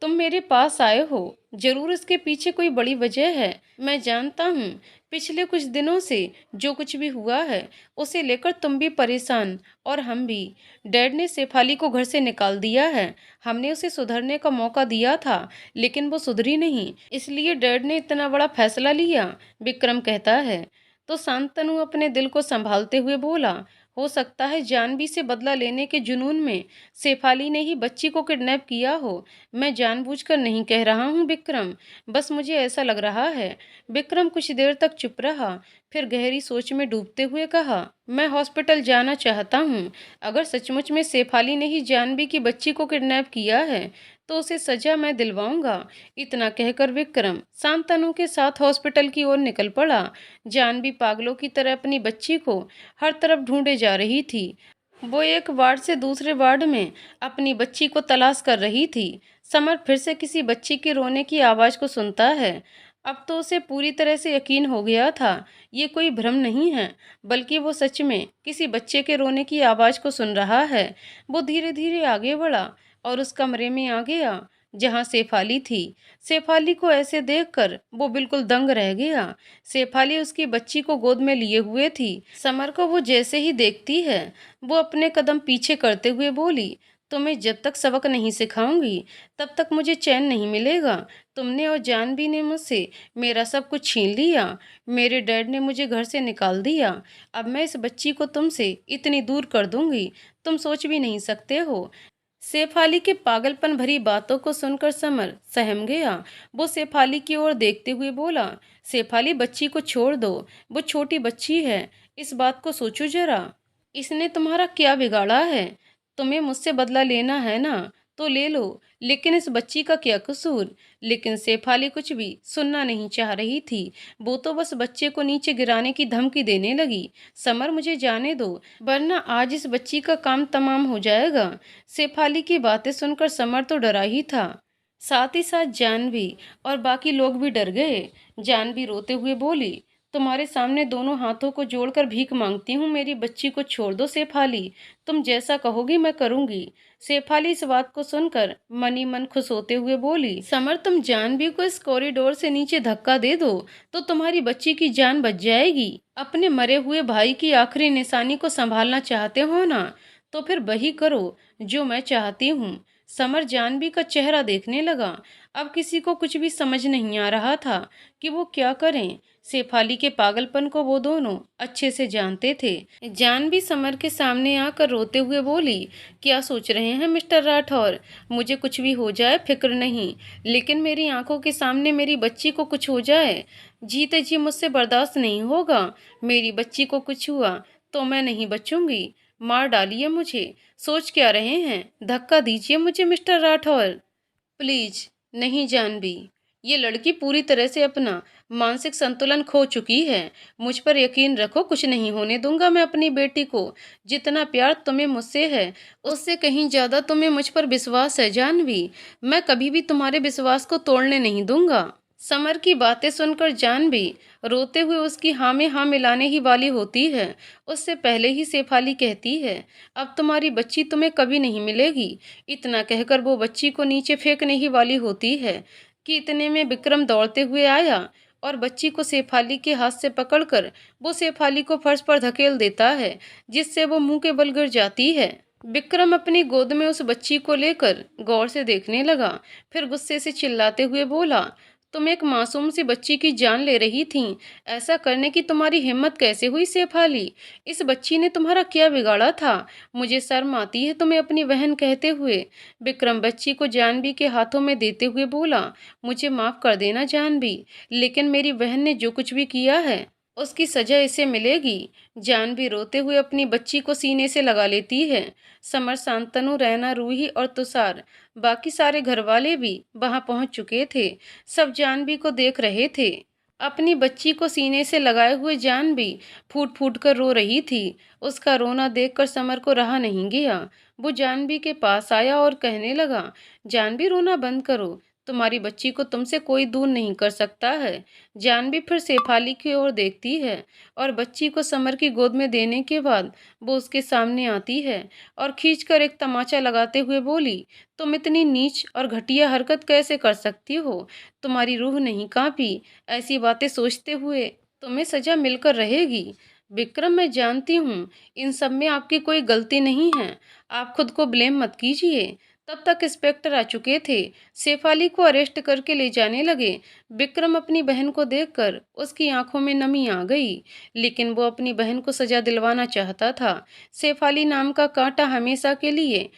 तुम मेरे पास आए हो, जरूर इसके पीछे कोई बड़ी वजह है। मैं जानता हूँ पिछले कुछ दिनों से जो कुछ भी हुआ है उसे लेकर तुम भी परेशान और हम भी। डैड ने शेफाली को घर से निकाल दिया है। हमने उसे सुधरने का मौका दिया था, लेकिन वो सुधरी नहीं, इसलिए डैड ने इतना बड़ा फैसला लिया, विक्रम कहता है। तो शांतनु अपने दिल को संभालते हुए बोला, हो सकता है जानवी से बदला लेने के जुनून में शेफाली ने ही बच्ची को किडनैप किया हो। मैं जानबूझकर नहीं कह रहा हूँ विक्रम, बस मुझे ऐसा लग रहा है। विक्रम कुछ देर तक चुप रहा, फिर गहरी सोच में डूबते हुए कहा, मैं हॉस्पिटल जाना चाहता हूँ। अगर सचमुच में शेफाली ने ही जानवी की बच्ची को किडनैप किया है तो उसे सजा मैं दिलवाऊंगा। इतना कहकर विक्रम शांतनु के साथ हॉस्पिटल की ओर निकल पड़ा। जानवी पागलों की तरह अपनी बच्ची को हर तरफ ढूंढे जा रही थी। वो एक वार्ड से दूसरे वार्ड में अपनी बच्ची को तलाश कर रही थी। समर फिर से किसी बच्ची के रोने की आवाज़ को सुनता है। अब तो उसे पूरी तरह से यकीन हो गया था, ये कोई भ्रम नहीं है, बल्कि वो सच में किसी बच्चे के रोने की आवाज़ को सुन रहा है। वो धीरे-धीरे आगे बढ़ा और उस कमरे में आ गया जहाँ शेफाली थी। शेफाली को ऐसे देखकर वो बिल्कुल दंग रह गया। शेफाली उसकी बच्ची को गोद में लिए हुए थी। समर को वो जैसे ही देखती है, वो अपने कदम पीछे करते हुए बोली, तुम्हें जब तक सबक नहीं सिखाऊंगी, तब तक मुझे चैन नहीं मिलेगा। तुमने और जानवी ने मुझसे मेरा सब कुछ छीन लिया। मेरे डैड ने मुझे घर से निकाल दिया। अब मैं इस बच्ची को तुमसे इतनी दूर कर दूंगी, तुम सोच भी नहीं सकते हो। शेफाली के पागलपन भरी बातों को सुनकर समर सहम गया। वो शेफाली की ओर देखते हुए बोला, शेफाली, बच्ची को छोड़ दो, वो छोटी बच्ची है। इस बात को सोचो जरा, इसने तुम्हारा क्या बिगाड़ा है? तुम्हें मुझसे बदला लेना है ना, तो ले लो, लेकिन इस बच्ची का क्या कसूर? लेकिन शेफाली कुछ भी सुनना नहीं चाह रही थी। वो तो बस बच्चे को नीचे गिराने की धमकी देने लगी। समर, मुझे जाने दो, वरना आज इस बच्ची का काम तमाम हो जाएगा। शेफाली की बातें सुनकर समर तो डरा ही था, साथ ही साथ जानवी और बाकी लोग भी डर गए। जानवी रोते हुए बोली, तुम्हारे सामने दोनों हाथों को जोड़कर भीख मांगती हूँ, मेरी बच्ची को छोड़ दो शेफाली। तुम जैसा कहोगी मैं करूंगी। शेफाली इस बात को सुनकर मनी मन खुश होते हुए बोली, समर, तुम जानवी को इस कॉरिडोर से नीचे धक्का दे दो तो तुम्हारी बच्ची की जान बच जाएगी। अपने मरे हुए भाई की आखिरी निशानी को संभालना चाहते हो ना, तो फिर वही करो जो मैं चाहती हूँ। समर जानवी का चेहरा देखने लगा। अब किसी को कुछ भी समझ नहीं आ रहा था कि वो क्या करें। शेफाली के पागलपन को वो दोनों अच्छे से जानते थे। जानवी समर के सामने आकर रोते हुए बोली, क्या सोच रहे हैं मिस्टर राठौर? मुझे कुछ भी हो जाए फिक्र नहीं, लेकिन मेरी आंखों के सामने मेरी बच्ची को कुछ हो जाए, जीते जी मुझसे बर्दाश्त नहीं होगा। मेरी बच्ची को कुछ हुआ तो मैं नहीं बचूंगी। मार डालिए मुझे। सोच क्या रहे हैं? धक्का दीजिए मुझे मिस्टर राठौर, प्लीज। नहीं जानवी, ये लड़की पूरी तरह से अपना मानसिक संतुलन खो चुकी है। मुझ पर यकीन रखो, कुछ नहीं होने दूंगा मैं अपनी बेटी को। जितना प्यार तुम्हें मुझसे है, उससे कहीं ज्यादा तुम्हें मुझ पर विश्वास है जानवी। मैं कभी भी तुम्हारे विश्वास को तोड़ने नहीं दूंगा। समर की बातें सुनकर जानवी रोते हुए उसकी हाँ में हाँ मिलाने ही वाली होती है। उससे पहले ही शेफाली कहती है, अब तुम्हारी बच्ची तुम्हें कभी नहीं मिलेगी। इतना कहकर वो बच्ची को नीचे फेंकने ही वाली होती है कि इतने में विक्रम दौड़ते हुए आया और बच्ची को शेफाली के हाथ से पकड़कर वो शेफाली को फर्श पर धकेल देता है, जिससे वो मुंह के बल गिर जाती है। विक्रम अपनी गोद में उस बच्ची को लेकर गौर से देखने लगा, फिर गुस्से से चिल्लाते हुए बोला, तुम एक मासूम सी बच्ची की जान ले रही थी। ऐसा करने की तुम्हारी हिम्मत कैसे हुई शेफाली? इस बच्ची ने तुम्हारा क्या बिगाड़ा था? मुझे शर्म आती है तुम्हें अपनी बहन कहते हुए। विक्रम बच्ची को जानवी के हाथों में देते हुए बोला, मुझे माफ कर देना जानवी, लेकिन मेरी बहन ने जो कुछ भी किया है उसकी सजा इसे मिलेगी। जानवी रोते हुए अपनी बच्ची को सीने से लगा लेती है। समर, शांतनु, रैना, रूही और तुषार, बाकी सारे घरवाले भी वहां पहुंच चुके थे। सब जानवी को देख रहे थे। अपनी बच्ची को सीने से लगाए हुए जानवी फूट फूट कर रो रही थी। उसका रोना देखकर समर को रहा नहीं गया। वो जानवी के पास आया और कहने लगा, जानवी, रोना बंद करो, तुम्हारी बच्ची को तुमसे कोई दूर नहीं कर सकता है। जानवी फिर शेफाली की ओर देखती है और बच्ची को समर की गोद में देने के बाद वो उसके सामने आती है और खींचकर एक तमाचा लगाते हुए बोली, तुम इतनी नीच और घटिया हरकत कैसे कर सकती हो? तुम्हारी रूह नहीं कांपी? ऐसी बातें सोचते हुए तुम्हें सजा मिलकर रहेगी। विक्रम, मैं जानती हूँ इन सब में आपकी कोई गलती नहीं है, आप खुद को ब्लेम मत कीजिए। तब तक इंस्पेक्टर आ चुके थे। शेफाली को अरेस्ट करके ले जाने लगे। विक्रम अपनी बहन को देखकर उसकी आंखों में नमी आ गई, लेकिन वो अपनी बहन को सजा दिलवाना चाहता था। शेफाली नाम का कांटा हमेशा के लिए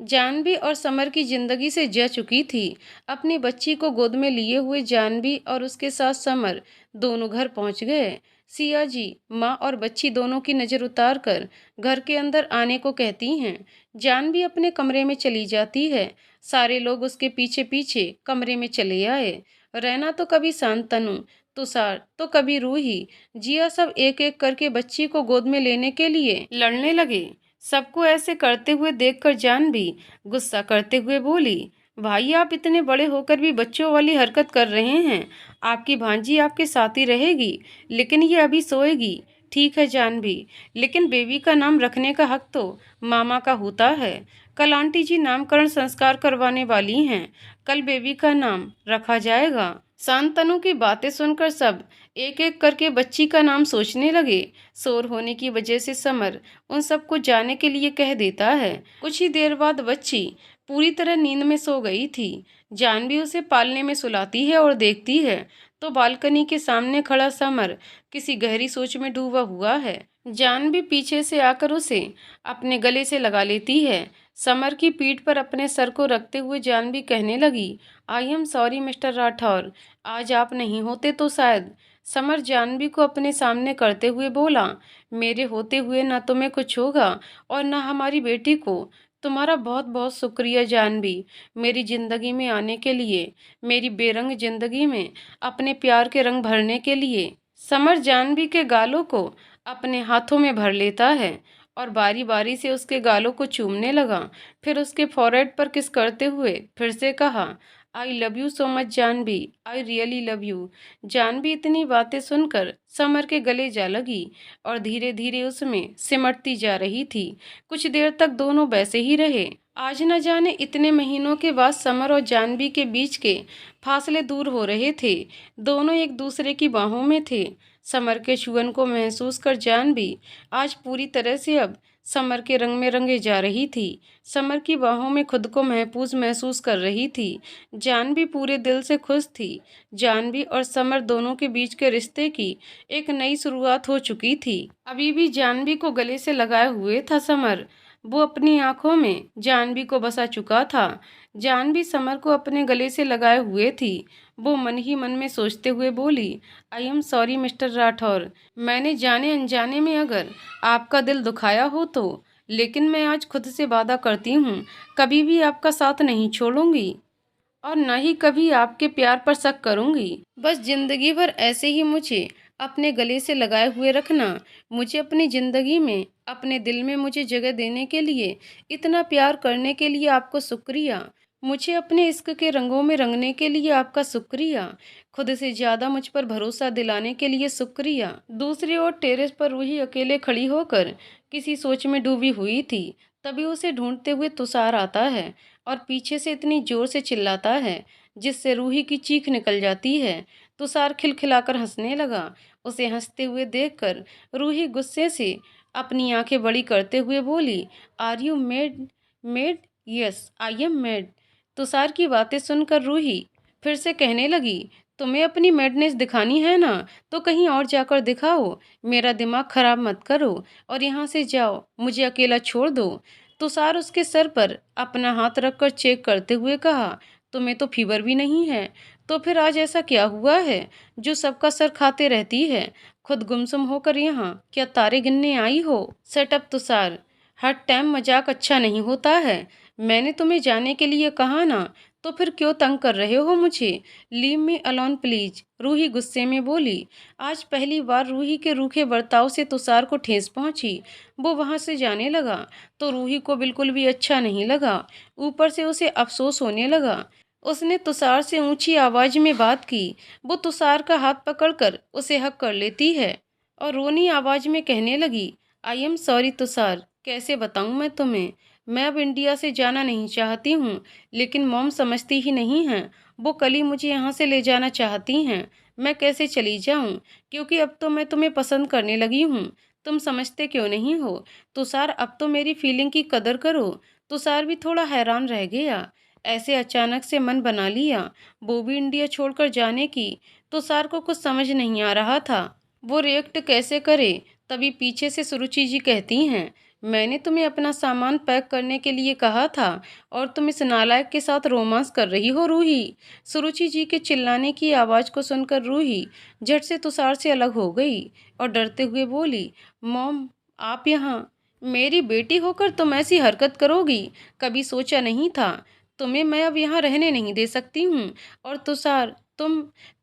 जानवी और समर की जिंदगी से जा चुकी थी। अपनी बच्ची को गोद में लिए हुए जानवी और उसके साथ समर दोनों घर पहुंच गए। सिया जी माँ और बच्ची दोनों की नज़र उतार कर घर के अंदर आने को कहती हैं। जानवी अपने कमरे में चली जाती है। सारे लोग उसके पीछे पीछे कमरे में चले आए। रैना तो कभी शांतनु, तुषार तो कभी रूही, जिया, सब एक एक करके बच्ची को गोद में लेने के लिए लड़ने लगे। सबको ऐसे करते हुए देखकर जानवी गुस्सा करते हुए बोली, भाई, आप इतने बड़े होकर भी बच्चों वाली हरकत कर रहे हैं। आपकी भांजी आपके साथ ही रहेगी, लेकिन ये अभी सोएगी। ठीक है जानवी, लेकिन बेबी का नाम रखने का हक तो मामा का होता है। कल आंटी जी नामकरण संस्कार करवाने वाली हैं। कल बेबी का नाम रखा जाएगा। शांतनु की बातें सुनकर सब एक एक करके बच्ची का नाम सोचने लगे। शोर होने की वजह से समर उन सबको जाने के लिए कह देता है। कुछ ही देर बाद बच्ची पूरी तरह नींद में सो गई थी। जानवी उसे पालने में सुलाती है और देखती है तो बालकनी के सामने खड़ा समर किसी गहरी सोच में डूबा हुआ है। जानवी पीछे से आकर उसे अपने गले से लगा लेती है। समर की पीठ पर अपने सर को रखते हुए जानवी कहने लगी, I am sorry mister Rathore, आज आप नहीं होते तो शायद। समर जानवी को अपने सामने करते हुए बोला, मेरे होते हुए ना तुम्हें कुछ होगा और ना हमारी बेटी को। तुम्हारा बहुत बहुत शुक्रिया जानवी, मेरी ज़िंदगी में आने के लिए, मेरी बेरंग ज़िंदगी में अपने प्यार के रंग भरने के लिए। समर जानवी के गालों को अपने हाथों में भर लेता है और बारी बारी से उसके गालों को चूमने लगा। फिर उसके फॉरहेड पर किस करते हुए फिर से कहा, I love you so much Janvi, I really love you. Janvi इतनी बातें सुनकर समर के गले जा लगी और धीरे धीरे उसमें सिमटती जा रही थी। कुछ देर तक दोनों वैसे ही रहे। आज न जाने इतने महीनों के बाद समर और जानवी के बीच के फासले दूर हो रहे थे। दोनों एक दूसरे की बाहों में थे। समर के छुअन को महसूस कर जानवी आज पूरी तरह से अब समर के रंग में रंगे जा रही थी। समर की बाहों में खुद को महफूज महसूस कर रही थी। जानवी पूरे दिल से खुश थी। जानवी और समर दोनों के बीच के रिश्ते की एक नई शुरुआत हो चुकी थी। अभी भी जानवी को गले से लगाए हुए था समर। वो अपनी आंखों में जानवी को बसा चुका था। जानवी समर को अपने गले से लगाए हुए थी। वो मन ही मन में सोचते हुए बोली, I am sorry mister Rathore, मैंने जाने अनजाने में अगर आपका दिल दुखाया हो तो, लेकिन मैं आज खुद से वादा करती हूँ कभी भी आपका साथ नहीं छोड़ूंगी और न ही कभी आपके प्यार पर शक करूंगी। बस जिंदगी भर ऐसे ही मुझे अपने गले से लगाए हुए रखना। मुझे अपनी ज़िंदगी में, अपने दिल में मुझे जगह देने के लिए, इतना प्यार करने के लिए आपको शुक्रिया। मुझे अपने इश्क के रंगों में रंगने के लिए आपका शुक्रिया। खुद से ज़्यादा मुझ पर भरोसा दिलाने के लिए शुक्रिया। दूसरी ओर टेरेस पर रूही अकेले खड़ी होकर किसी सोच में डूबी हुई थी। तभी उसे ढूंढते हुए तुषार आता है और पीछे से इतनी जोर से चिल्लाता है जिससे रूही की चीख निकल जाती है। तुषार खिलखिलाकर हंसने लगा। उसे हंसते हुए देखकर रूही गुस्से से अपनी आंखें बड़ी करते हुए बोली, are you mad? Mad? Yes I am mad. Tushar की बातें सुनकर रूही फिर से कहने लगी, तुम्हें अपनी मैडनेस दिखानी है ना तो कहीं और जाकर दिखाओ। मेरा दिमाग खराब मत करो और यहाँ से जाओ, मुझे अकेला छोड़ दो। तुषार उसके सर पर अपना हाथ रखकर चेक करते हुए कहा, तुम्हें तो फीवर भी नहीं है, तो फिर आज ऐसा क्या हुआ है जो सबका सर खाते रहती है? खुद गुमसुम होकर यहाँ क्या तारे गिनने आई हो? सेट अप तुषार, हर टाइम मजाक अच्छा नहीं होता है। मैंने तुम्हें जाने के लिए कहा ना, तो फिर क्यों तंग कर रहे हो मुझे? Leave me alone please. Ruhi गुस्से में बोली। आज पहली बार रूही के रूखे बर्ताव से तुषार को ठेस पहुंची। वो वहां से जाने लगा तो रूही को बिल्कुल भी अच्छा नहीं लगा। ऊपर से उसे अफसोस होने लगा। उसने तुषार से ऊंची आवाज में बात की। वो तुषार का हाथ पकड़कर उसे हक कर लेती है और रोनी आवाज में कहने लगी, आई एम सॉरी तुषार, कैसे बताऊं मैं तुम्हें? मैं अब इंडिया से जाना नहीं चाहती हूँ, लेकिन मॉम समझती ही नहीं हैं। वो कल ही मुझे यहाँ से ले जाना चाहती हैं। मैं कैसे चली जाऊँ? क्योंकि अब तो मैं तुम्हें पसंद करने लगी हूँ। तुम समझते क्यों नहीं हो? तुषार, अब तो मेरी फीलिंग की कदर करो। तुषार भी थोड़ा हैरान रह गया। ऐसे अचानक से मन बना लिया वो भी इंडिया छोड़कर जाने की। तुषार को कुछ समझ नहीं आ रहा था वो रिएक्ट कैसे करे। तभी पीछे से सुरुचि जी कहती हैं, मैंने तुम्हें अपना सामान पैक करने के लिए कहा था और तुम इस नालायक के साथ रोमांस कर रही हो रूही। सुरुचि जी के चिल्लाने की आवाज़ को सुनकर रूही झट से तुषार से अलग हो गई और डरते हुए बोली, मॉम आप यहाँ? मेरी बेटी होकर तुम ऐसी हरकत करोगी? कभी सोचा नहीं था। तुम्हें मैं अब यहाँ रहने नहीं दे सकती हूँ। और तुषार,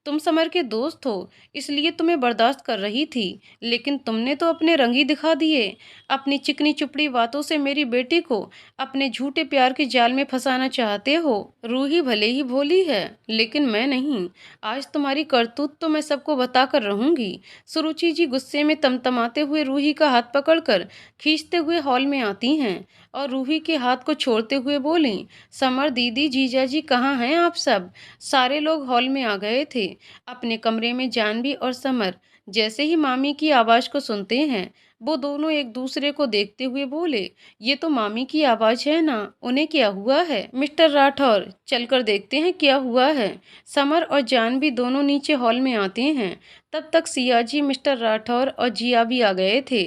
तुम समर के दोस्त हो, इसलिए तुम्हें बर्दाश्त कर रही थी, लेकिन तुमने तो अपने रंग ही दिखा दिए। अपनी चिकनी चुपड़ी बातों से मेरी बेटी को अपने झूठे प्यार के जाल में फंसाना चाहते हो। रूही भले ही भोली है, लेकिन मैं नहीं। आज तुम्हारी करतूत तो मैं सबको बताकर रहूंगी। सुरुचि जी गुस्से में तमतमाते हुए रूही का हाथ पकड़कर खींचते हुए हॉल में आती हैं और रूही के हाथ को छोड़ते हुए बोली, समर दीदी, जीजा जी कहाँ हैं आप सब? सारे लोग हॉल में आ गए थे। अपने कमरे में जानवी और समर जैसे ही मामी की आवाज को सुनते हैं, वो दोनों एक दूसरे को देखते हुए बोले, ये तो मामी की आवाज है ना, उन्हें क्या हुआ है? मिस्टर राठौर, चलकर देखते हैं क्या हुआ है। समर और जानवी दोनों नीचे हॉल में आते हैं। तब तक सियाजी, मिस्टर राठौर और जिया भी आ गए थे।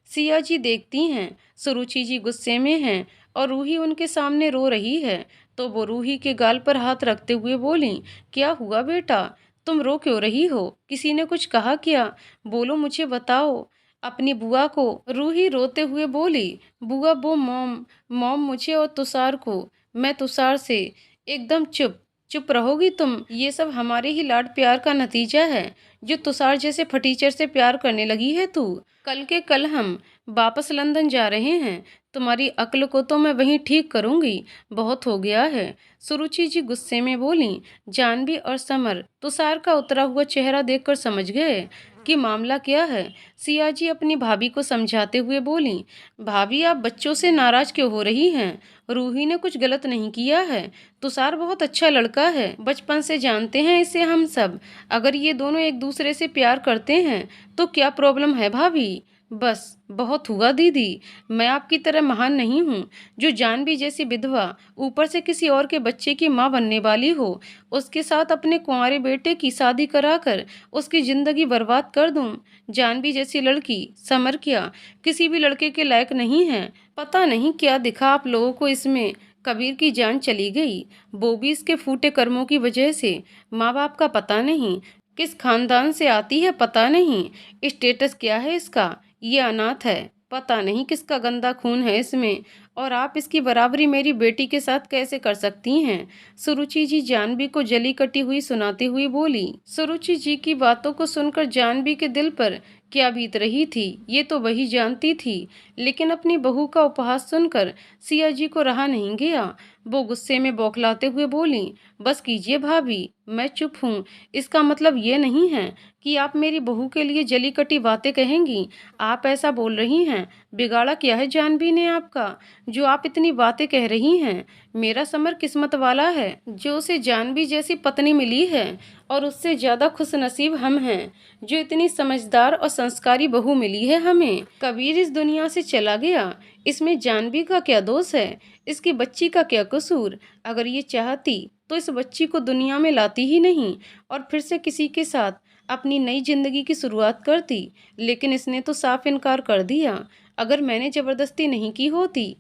सियाजी देखती हैं सुरुचि जी गुस्से में हैं और रूही उनके सामने रो रही है, तो वो रूही के गाल पर हाथ रखते हुए बोली, क्या हुआ बेटा, तुम रो क्यों रही हो? किसी ने कुछ कहा क्या? बोलो, मुझे बताओ। अपनी बुआ को रूही रोते हुए बोली, बुआ वो मॉम, मॉम मुझे और तुषार को, मैं तुषार से। एकदम चुप, चुप रहोगी तुम? ये सब हमारे ही लाड प्यार का नतीजा है, जो तुषार जैसे फटीचर से प्यार करने लगी है तू। कल के कल हम वापस लंदन जा रहे हैं, तुम्हारी अक्ल को तो मैं वहीं ठीक करूंगी, बहुत हो गया है। सुरुचि जी गुस्से में बोली। जानवी और समर तुषार का उतरा हुआ चेहरा देखकर समझ गए कि मामला क्या है। सियाजी अपनी भाभी को समझाते हुए बोली, भाभी आप बच्चों से नाराज क्यों हो रही हैं? रूही ने कुछ गलत नहीं किया है, तुषार बहुत अच्छा लड़का है, बचपन से जानते हैं इसे हम सब। अगर ये दोनों एक दूसरे से प्यार करते हैं तो क्या प्रॉब्लम है भाभी? बस बहुत हुआ दीदी, मैं आपकी तरह महान नहीं हूँ जो जानवी जैसी विधवा, ऊपर से किसी और के बच्चे की माँ बनने वाली हो, उसके साथ अपने कुंवारे बेटे की शादी कराकर उसकी जिंदगी बर्बाद कर दूं। जानवी जैसी लड़की समर क्या किसी भी लड़के के लायक नहीं है। पता नहीं क्या दिखा आप लोगों को इसमें, कबीर की जान चली गई, वो भी इसके फूटे कर्मों की वजह से। माँ बाप का पता नहीं, किस खानदान से आती है पता नहीं, स्टेटस क्या है इसका, ये अनाथ है, पता नहीं किसका गंदा खून है इसमें, और आप इसकी बराबरी मेरी बेटी के साथ कैसे कर सकती हैं? सुरुचि जी जानवी को जली कटी हुई सुनाती हुई बोली। सुरुचि जी की बातों को सुनकर जानवी के दिल पर क्या बीत रही थी, ये तो वही जानती थी, लेकिन अपनी बहू का उपहास सुनकर सिया जी को रहा नहीं गया। वो गुस्से में बौखलाते हुए बोली, बस कीजिए भाभी, मैं चुप हूँ, इसका मतलब ये नहीं है कि आप मेरी बहू के लिए जली कटी बातें कहेंगी। आप ऐसा बोल रही हैं, बिगाड़ा क्या है जानवी ने आपका, जो आप इतनी बातें कह रही हैं? मेरा समर किस्मत वाला है जो उसे जानवी जैसी पत्नी मिली है, और उससे ज्यादा खुश नसीब हम हैं जो इतनी समझदार और संस्कारी बहू मिली है हमें। कबीर इस दुनिया से चला गया, इसमें जानवी का क्या दोष है? इसकी बच्ची का क्या कसूर? अगर ये चाहती तो इस बच्ची को दुनिया में लाती ही नहीं और फिर से किसी के साथ अपनी नई जिंदगी की शुरुआत करती, लेकिन इसने तो साफ इनकार कर दिया। अगर मैंने जबरदस्ती नहीं की होती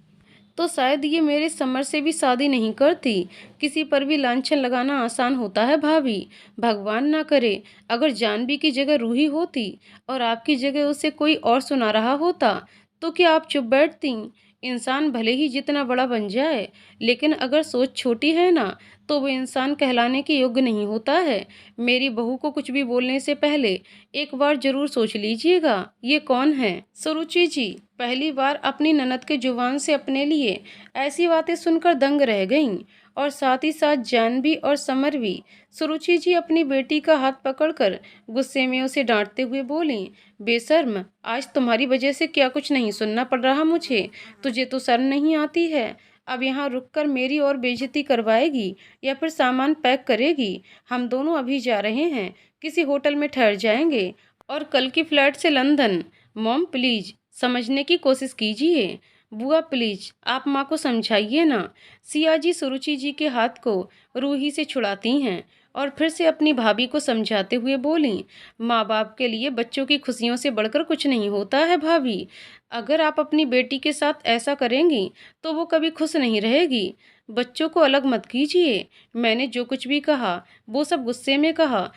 तो शायद ये मेरे समर से भी शादी नहीं करती। किसी पर भी लांछन लगाना आसान होता है भाभी, भगवान ना करे अगर जानवी की जगह रूही होती और आपकी जगह उसे कोई और सुना रहा होता, तो क्या आप चुप बैठती? इंसान भले ही जितना बड़ा बन जाए, लेकिन अगर सोच छोटी है ना, तो वो इंसान कहलाने के योग्य नहीं होता है। मेरी बहू को कुछ भी बोलने से पहले एक बार जरूर सोच लीजिएगा ये कौन है। सुरुचि जी पहली बार अपनी ननद के जुबान से अपने लिए ऐसी बातें सुनकर दंग रह गईं, और साथ ही साथ जानवी और समर भी। सुरुचि जी अपनी बेटी का हाथ पकड़कर गुस्से में उसे डांटते हुए बोली, बेशर्म, आज तुम्हारी वजह से क्या कुछ नहीं सुनना पड़ रहा मुझे? तुझे तो शर्म नहीं आती है? अब यहाँ रुककर मेरी और बेइज्जती करवाएगी या फिर सामान पैक करेगी? हम दोनों अभी जा रहे हैं, किसी होटल में ठहर जाएंगे और कल की फ्लाइट से लंदन। मॉम प्लीज समझने की कोशिश कीजिए। बुआ प्लीज आप माँ को समझाइए ना। सियाजी सुरुचि जी के हाथ को रूही से छुड़ाती हैं और फिर से अपनी भाभी को समझाते हुए बोली, माँ बाप के लिए बच्चों की खुशियों से बढ़कर कुछ नहीं होता है भाभी। अगर आप अपनी बेटी के साथ ऐसा करेंगी तो वो कभी खुश नहीं रहेगी। बच्चों को अलग मत कीजिए। मैंने जो कुछ भी कहा वो सब गुस्से में कहा,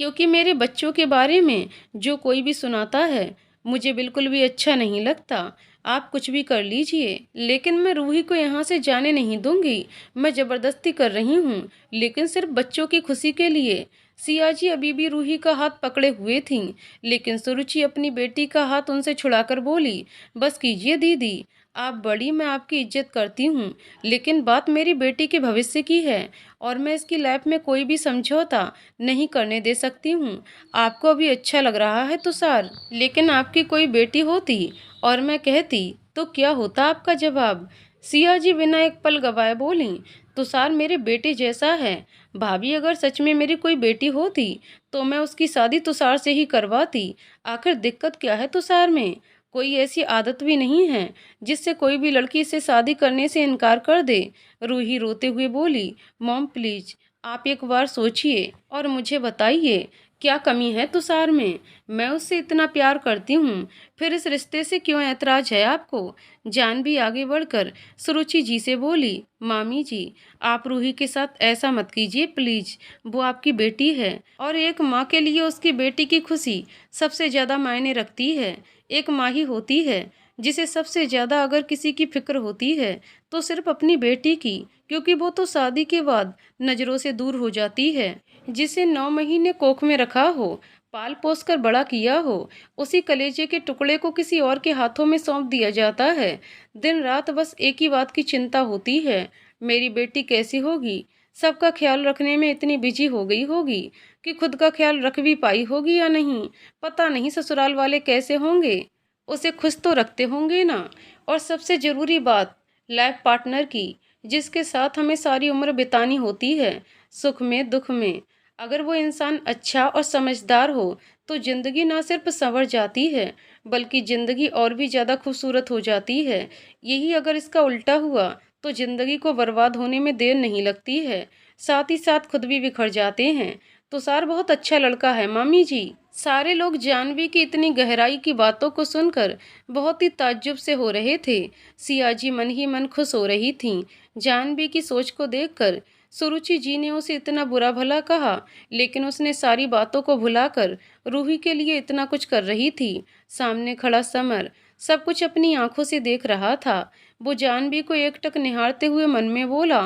क्योंकि मेरे बच्चों के बारे में जो कोई भी सुनाता है मुझे बिल्कुल भी अच्छा नहीं लगता। आप कुछ भी कर लीजिए, लेकिन मैं रूही को यहाँ से जाने नहीं दूंगी। मैं जबरदस्ती कर रही हूँ, लेकिन सिर्फ बच्चों की खुशी के लिए। सियाजी अभी भी रूही का हाथ पकड़े हुए थीं, लेकिन सुरुचि अपनी बेटी का हाथ उनसे छुड़ाकर बोली, बस कीजिए दीदी, आप बड़ी, मैं आपकी इज्जत करती हूँ, लेकिन बात मेरी बेटी के भविष्य की है और मैं इसकी लाइफ में कोई भी समझौता नहीं करने दे सकती हूँ। आपको अभी अच्छा लग रहा है तुषार, लेकिन आपकी कोई बेटी होती और मैं कहती तो क्या होता आपका जवाब? सियाजी बिना एक पल गवाए बोली, तुषार मेरे बेटे जैसा है। भाभी, अगर सच में मेरी कोई बेटी होती तो मैं उसकी शादी तुषार से ही करवाती। आखिर दिक्कत क्या है तुषार में? कोई ऐसी आदत भी नहीं है जिससे कोई भी लड़की से शादी करने से इनकार कर दे। रूही रोते हुए बोली, मॉम प्लीज, आप एक बार सोचिए और मुझे बताइए क्या कमी है तुषार में? मैं उससे इतना प्यार करती हूँ, फिर इस रिश्ते से क्यों ऐतराज है आपको? जानवी आगे बढ़कर सुरुचि जी से बोली, मामी जी, आप रूही के साथ ऐसा मत कीजिए प्लीज, वो आपकी बेटी है और एक माँ के लिए उसकी बेटी की खुशी सबसे ज़्यादा मायने रखती है। एक माँ ही होती है जिसे सबसे ज़्यादा अगर किसी की फिक्र होती है तो सिर्फ अपनी बेटी की, क्योंकि वो तो शादी के बाद नज़रों से दूर हो जाती है। जिसे 9 महीने कोख में रखा हो, पाल पोस कर बड़ा किया हो, उसी कलेजे के टुकड़े को किसी और के हाथों में सौंप दिया जाता है। दिन रात बस एक ही बात की चिंता होती है, मेरी बेटी कैसी होगी? सबका ख्याल रखने में इतनी बिजी हो गई होगी कि खुद का ख्याल रख भी पाई होगी या नहीं। पता नहीं ससुराल वाले कैसे होंगे, उसे खुश तो रखते होंगे ना। और सबसे ज़रूरी बात, लाइफ पार्टनर की, जिसके साथ हमें सारी उम्र बितानी होती है, सुख में दुख में। अगर वो इंसान अच्छा और समझदार हो तो ज़िंदगी ना सिर्फ संवर जाती है बल्कि ज़िंदगी और भी ज़्यादा खूबसूरत हो जाती है। यही अगर इसका उल्टा हुआ तो ज़िंदगी को बर्बाद होने में देर नहीं लगती है, साथ ही साथ खुद भी बिखर जाते हैं। तुषार बहुत अच्छा लड़का है मामी जी। सारे लोग जानवी की इतनी गहराई की बातों को सुनकर बहुत ही ताज्जुब से हो रहे थे। सियाजी मन ही मन खुश हो रही थीं जानवी की सोच को देखकर। सुरुचि जी ने उसे इतना बुरा भला कहा, लेकिन उसने सारी बातों को भुलाकर रूही के लिए इतना कुछ कर रही थी। सामने खड़ा समर सब कुछ अपनी आंखों से देख रहा था। वो जानवी को एकटक निहारते हुए मन में बोला,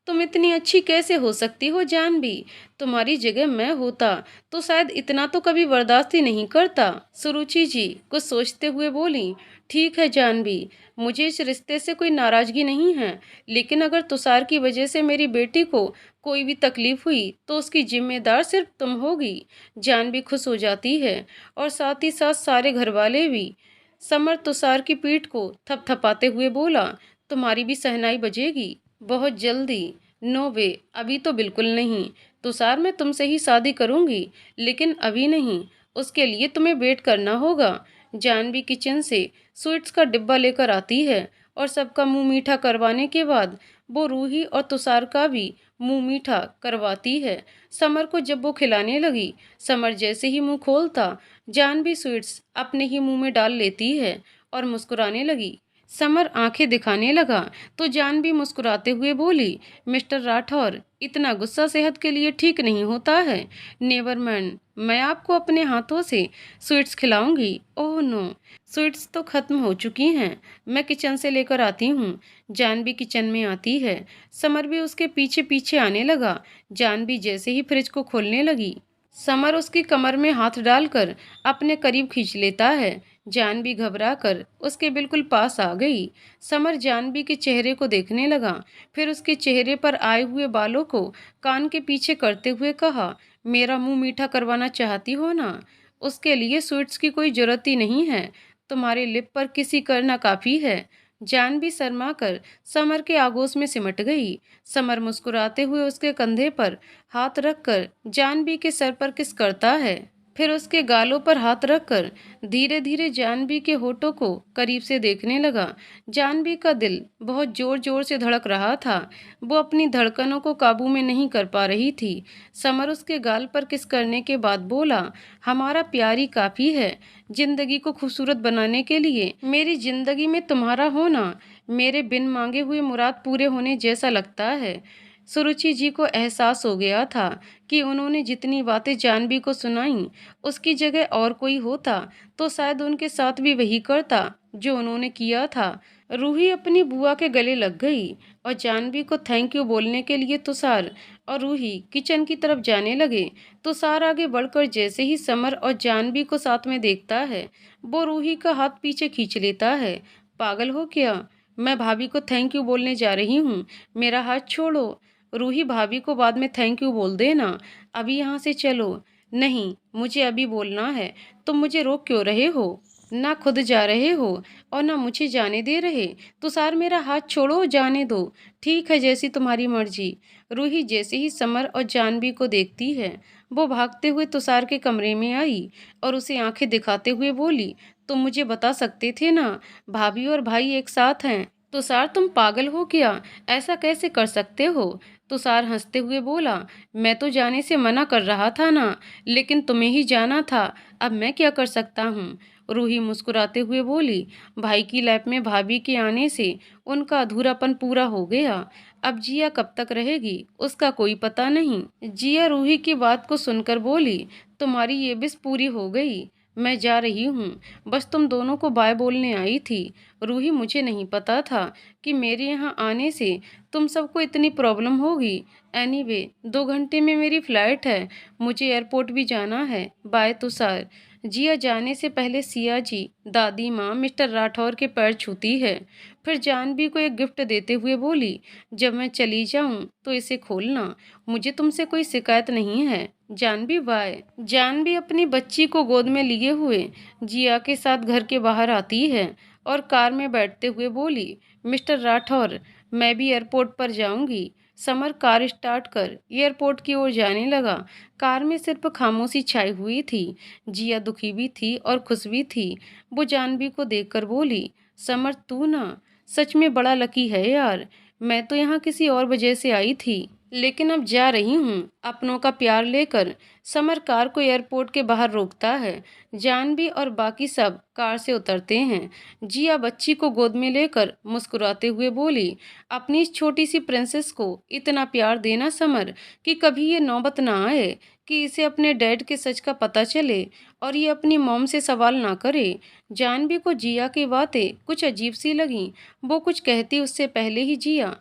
तुम इतनी अच्छी कैसे हो सकती हो जानवी? तुम्हारी जगह मैं होता तो शायद इतना तो कभी बर्दाश्त ही नहीं करता। सुरुचि जी कुछ सोचते हुए बोली, ठीक है जानवी, मुझे इस रिश्ते से कोई नाराजगी नहीं है, लेकिन अगर तुषार की वजह से मेरी बेटी को कोई भी तकलीफ हुई तो उसकी जिम्मेदार सिर्फ तुम होगी। जानवी खुश हो जाती है और साथ ही साथ सारे घर वाले भी। समर तुषार की पीठ को थपथपाते हुए बोला, तुम्हारी भी सहनाई बजेगी बहुत जल्दी। नो वे, अभी तो बिल्कुल नहीं। तुषार, मैं तुमसे ही शादी करूंगी, लेकिन अभी नहीं, उसके लिए तुम्हें वेट करना होगा। जानवी किचन से स्वीट्स का डिब्बा लेकर आती है और सबका मुंह मीठा करवाने के बाद वो रूही और तुषार का भी मुंह मीठा करवाती है। समर को जब वो खिलाने लगी, समर जैसे ही मुंह खोलता, जानवी स्वीट्स अपने ही मुंह में डाल लेती है और मुस्कुराने लगी। समर आंखें दिखाने लगा तो जानवी मुस्कुराते हुए बोली, मिस्टर राठौर, इतना गुस्सा सेहत के लिए ठीक नहीं होता है। नेवर माइंड, मैं आपको अपने हाथों से स्वीट्स खिलाऊंगी। ओह नो, स्वीट्स तो खत्म हो चुकी हैं, मैं किचन से लेकर आती हूँ। जानवी किचन में आती है, समर भी उसके पीछे पीछे आने लगा। जानवी जैसे ही फ्रिज को खोलने लगी, समर उसकी कमर में हाथ डालकर अपने करीब खींच लेता है। जानवी घबराकर उसके बिल्कुल पास आ गई। समर जानवी के चेहरे को देखने लगा, फिर उसके चेहरे पर आए हुए बालों को कान के पीछे करते हुए कहा, मेरा मुंह मीठा करवाना चाहती हो ना? उसके लिए स्वीट्स की कोई जरूरत ही नहीं है, तुम्हारे लिप पर किसी करना काफ़ी है। जानवी शर्मा कर समर के आगोश में सिमट गई। समर मुस्कुराते हुए उसके कंधे पर हाथ रखकर जानवी के सर पर किस करता है, फिर उसके गालों पर हाथ रखकर धीरे धीरे जानवी के होठों को करीब से देखने लगा। जानवी का दिल बहुत जोर जोर से धड़क रहा था, वो अपनी धड़कनों को काबू में नहीं कर पा रही थी। समर उसके गाल पर किस करने के बाद बोला, हमारा प्यार ही काफ़ी है जिंदगी को खूबसूरत बनाने के लिए। मेरी जिंदगी में तुम्हारा होना मेरे बिन मांगे हुए मुराद पूरे होने जैसा लगता है। सुरुचि जी को एहसास हो गया था कि उन्होंने जितनी बातें जानवी को सुनाई, उसकी जगह और कोई होता तो शायद उनके साथ भी वही करता जो उन्होंने किया था। रूही अपनी बुआ के गले लग गई और जानवी को थैंक यू बोलने के लिए तुषार और रूही किचन की तरफ जाने लगे। तुषार आगे बढ़कर जैसे ही समर और जानवी को साथ में देखता है, वो रूही का हाथ पीछे खींच लेता है। पागल हो क्या? मैं भाभी को थैंक यू बोलने जा रही हूँ, मेरा हाथ छोड़ो। रूही, भाभी को बाद में थैंक यू बोल देना, अभी यहाँ से चलो। नहीं, मुझे अभी बोलना है। तुम मुझे रोक क्यों रहे हो? ना खुद जा रहे हो और ना मुझे जाने दे रहे। तुषार, मेरा हाथ छोड़ो, जाने दो। ठीक है, जैसी तुम्हारी मर्जी। रूही जैसे ही समर और जानवी को देखती है, वो भागते हुए तुषार के कमरे में आई और उसे आंखें दिखाते हुए बोली, तुम मुझे बता सकते थे ना, भाभी और भाई एक साथ हैं। तुषार, तुम पागल हो क्या? ऐसा कैसे कर सकते हो? तुषार हंसते हुए बोला, मैं तो जाने से मना कर रहा था ना, लेकिन तुम्हें ही जाना था, अब मैं क्या कर सकता हूँ। रूही मुस्कुराते हुए बोली, भाई की लाइफ में भाभी के आने से उनका अधूरापन पूरा हो गया। अब जिया कब तक रहेगी उसका कोई पता नहीं। जिया रूही की बात को सुनकर बोली, तुम्हारी ये विश पूरी हो गई, मैं जा रही हूँ। बस तुम दोनों को बाय बोलने आई थी। रूही, मुझे नहीं पता था कि मेरे यहाँ आने से तुम सबको इतनी प्रॉब्लम होगी। एनीवे, 2 घंटे में मेरी फ्लाइट है, मुझे एयरपोर्ट भी जाना है। बाय तुषार। जिया जाने से पहले सिया जी, दादी माँ, मिस्टर राठौर के पैर छूती है, फिर जानवी को एक गिफ्ट देते हुए बोली, जब मैं चली जाऊं तो इसे खोलना, मुझे तुमसे कोई शिकायत नहीं है। जानवी, बाय। जानवी अपनी बच्ची को गोद में लिए हुए जिया के साथ घर के बाहर आती है और कार में बैठते हुए बोली, मिस्टर राठौर, मैं भी एयरपोर्ट पर जाऊंगी। समर कार स्टार्ट कर एयरपोर्ट की ओर जाने लगा। कार में सिर्फ खामोशी छाई हुई थी। जिया दुखी भी थी और खुश भी थी। वो जानवी को देखकर बोली, समर, तू ना सच में बड़ा लकी है यार। मैं तो यहाँ किसी और वजह से आई थी, लेकिन अब जा रही हूँ अपनों का प्यार लेकर। समर कार को एयरपोर्ट के बाहर रोकता है। जानवी और बाकी सब कार से उतरते हैं। जिया बच्ची को गोद में लेकर मुस्कुराते हुए बोली, अपनी इस छोटी सी प्रिंसेस को इतना प्यार देना समर कि कभी ये नौबत ना आए कि इसे अपने डैड के सच का पता चले और ये अपनी मॉम से सवाल ना करे। जानवी को जिया की बातें कुछ अजीब सी लगीं। वो कुछ कहती उससे पहले ही जिया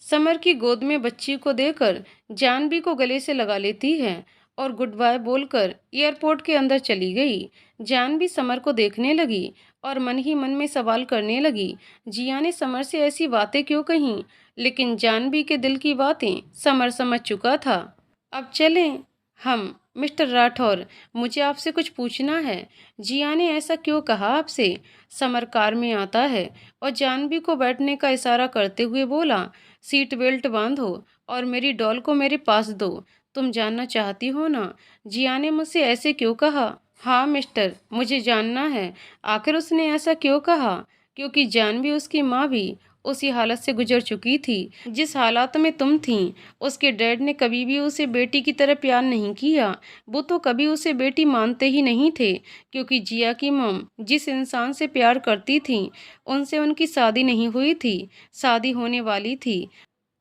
समर की गोद में बच्ची को देकर जानवी को गले से लगा लेती है और गुड बाय बोलकर एयरपोर्ट के अंदर चली गई। जानवी समर को देखने लगी और मन ही मन में सवाल करने लगी, जिया ने समर से ऐसी बातें क्यों कहीं? लेकिन जानवी के दिल की बातें समर समझ चुका था। अब चलें हम। मिस्टर राठौर, मुझे आपसे कुछ पूछना है। जिया ने ऐसा क्यों कहा आपसे? समर कार में आता है और जानवी को बैठने का इशारा करते हुए बोला, सीट बेल्ट बांधो और मेरी डॉल को मेरे पास दो। तुम जानना चाहती हो ना, जिया ने मुझसे ऐसे क्यों कहा? हाँ मिस्टर, मुझे जानना है, आखिर उसने ऐसा क्यों कहा? क्योंकि जानवी, उसकी माँ भी उसी हालत से गुजर चुकी थी जिस हालात में तुम थीं। उसके डैड ने कभी भी उसे बेटी की तरह प्यार नहीं किया। वो तो कभी उसे बेटी मानते ही नहीं थे, क्योंकि जिया की मॉम जिस इंसान से प्यार करती थी उनसे उनकी शादी नहीं हुई थी। शादी होने वाली थी,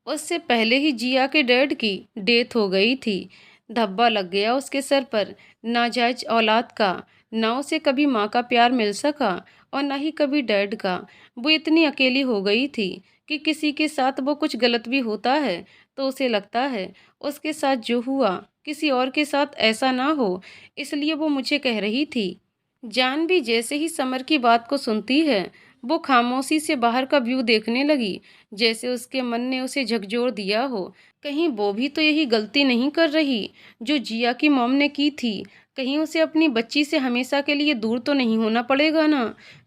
उससे पहले ही जिया के डैड की डेथ हो गई थी। धब्बा लग गया उसके सर पर, नाजायज औलाद का। ना उसे कभी माँ का प्यार मिल सका और ना ही कभी डैड का। वो इतनी अकेली हो गई थी कि किसी के साथ वो कुछ गलत भी होता है तो उसे लगता है उसके साथ जो हुआ किसी और के साथ ऐसा ना हो, इसलिए वो मुझे कह रही थी। जानवी जैसे ही समर की बात को सुनती है, वो खामोशी से बाहर का व्यू देखने लगी, जैसे उसके मन ने उसे झकझोर दिया हो। कहीं वो भी तो यही गलती नहीं कर रही जो जिया की मॉम ने की थी? कहीं उसे अपनी बच्ची से हमेशा के लिए दूर तो नहीं होना पड़ेगा ना?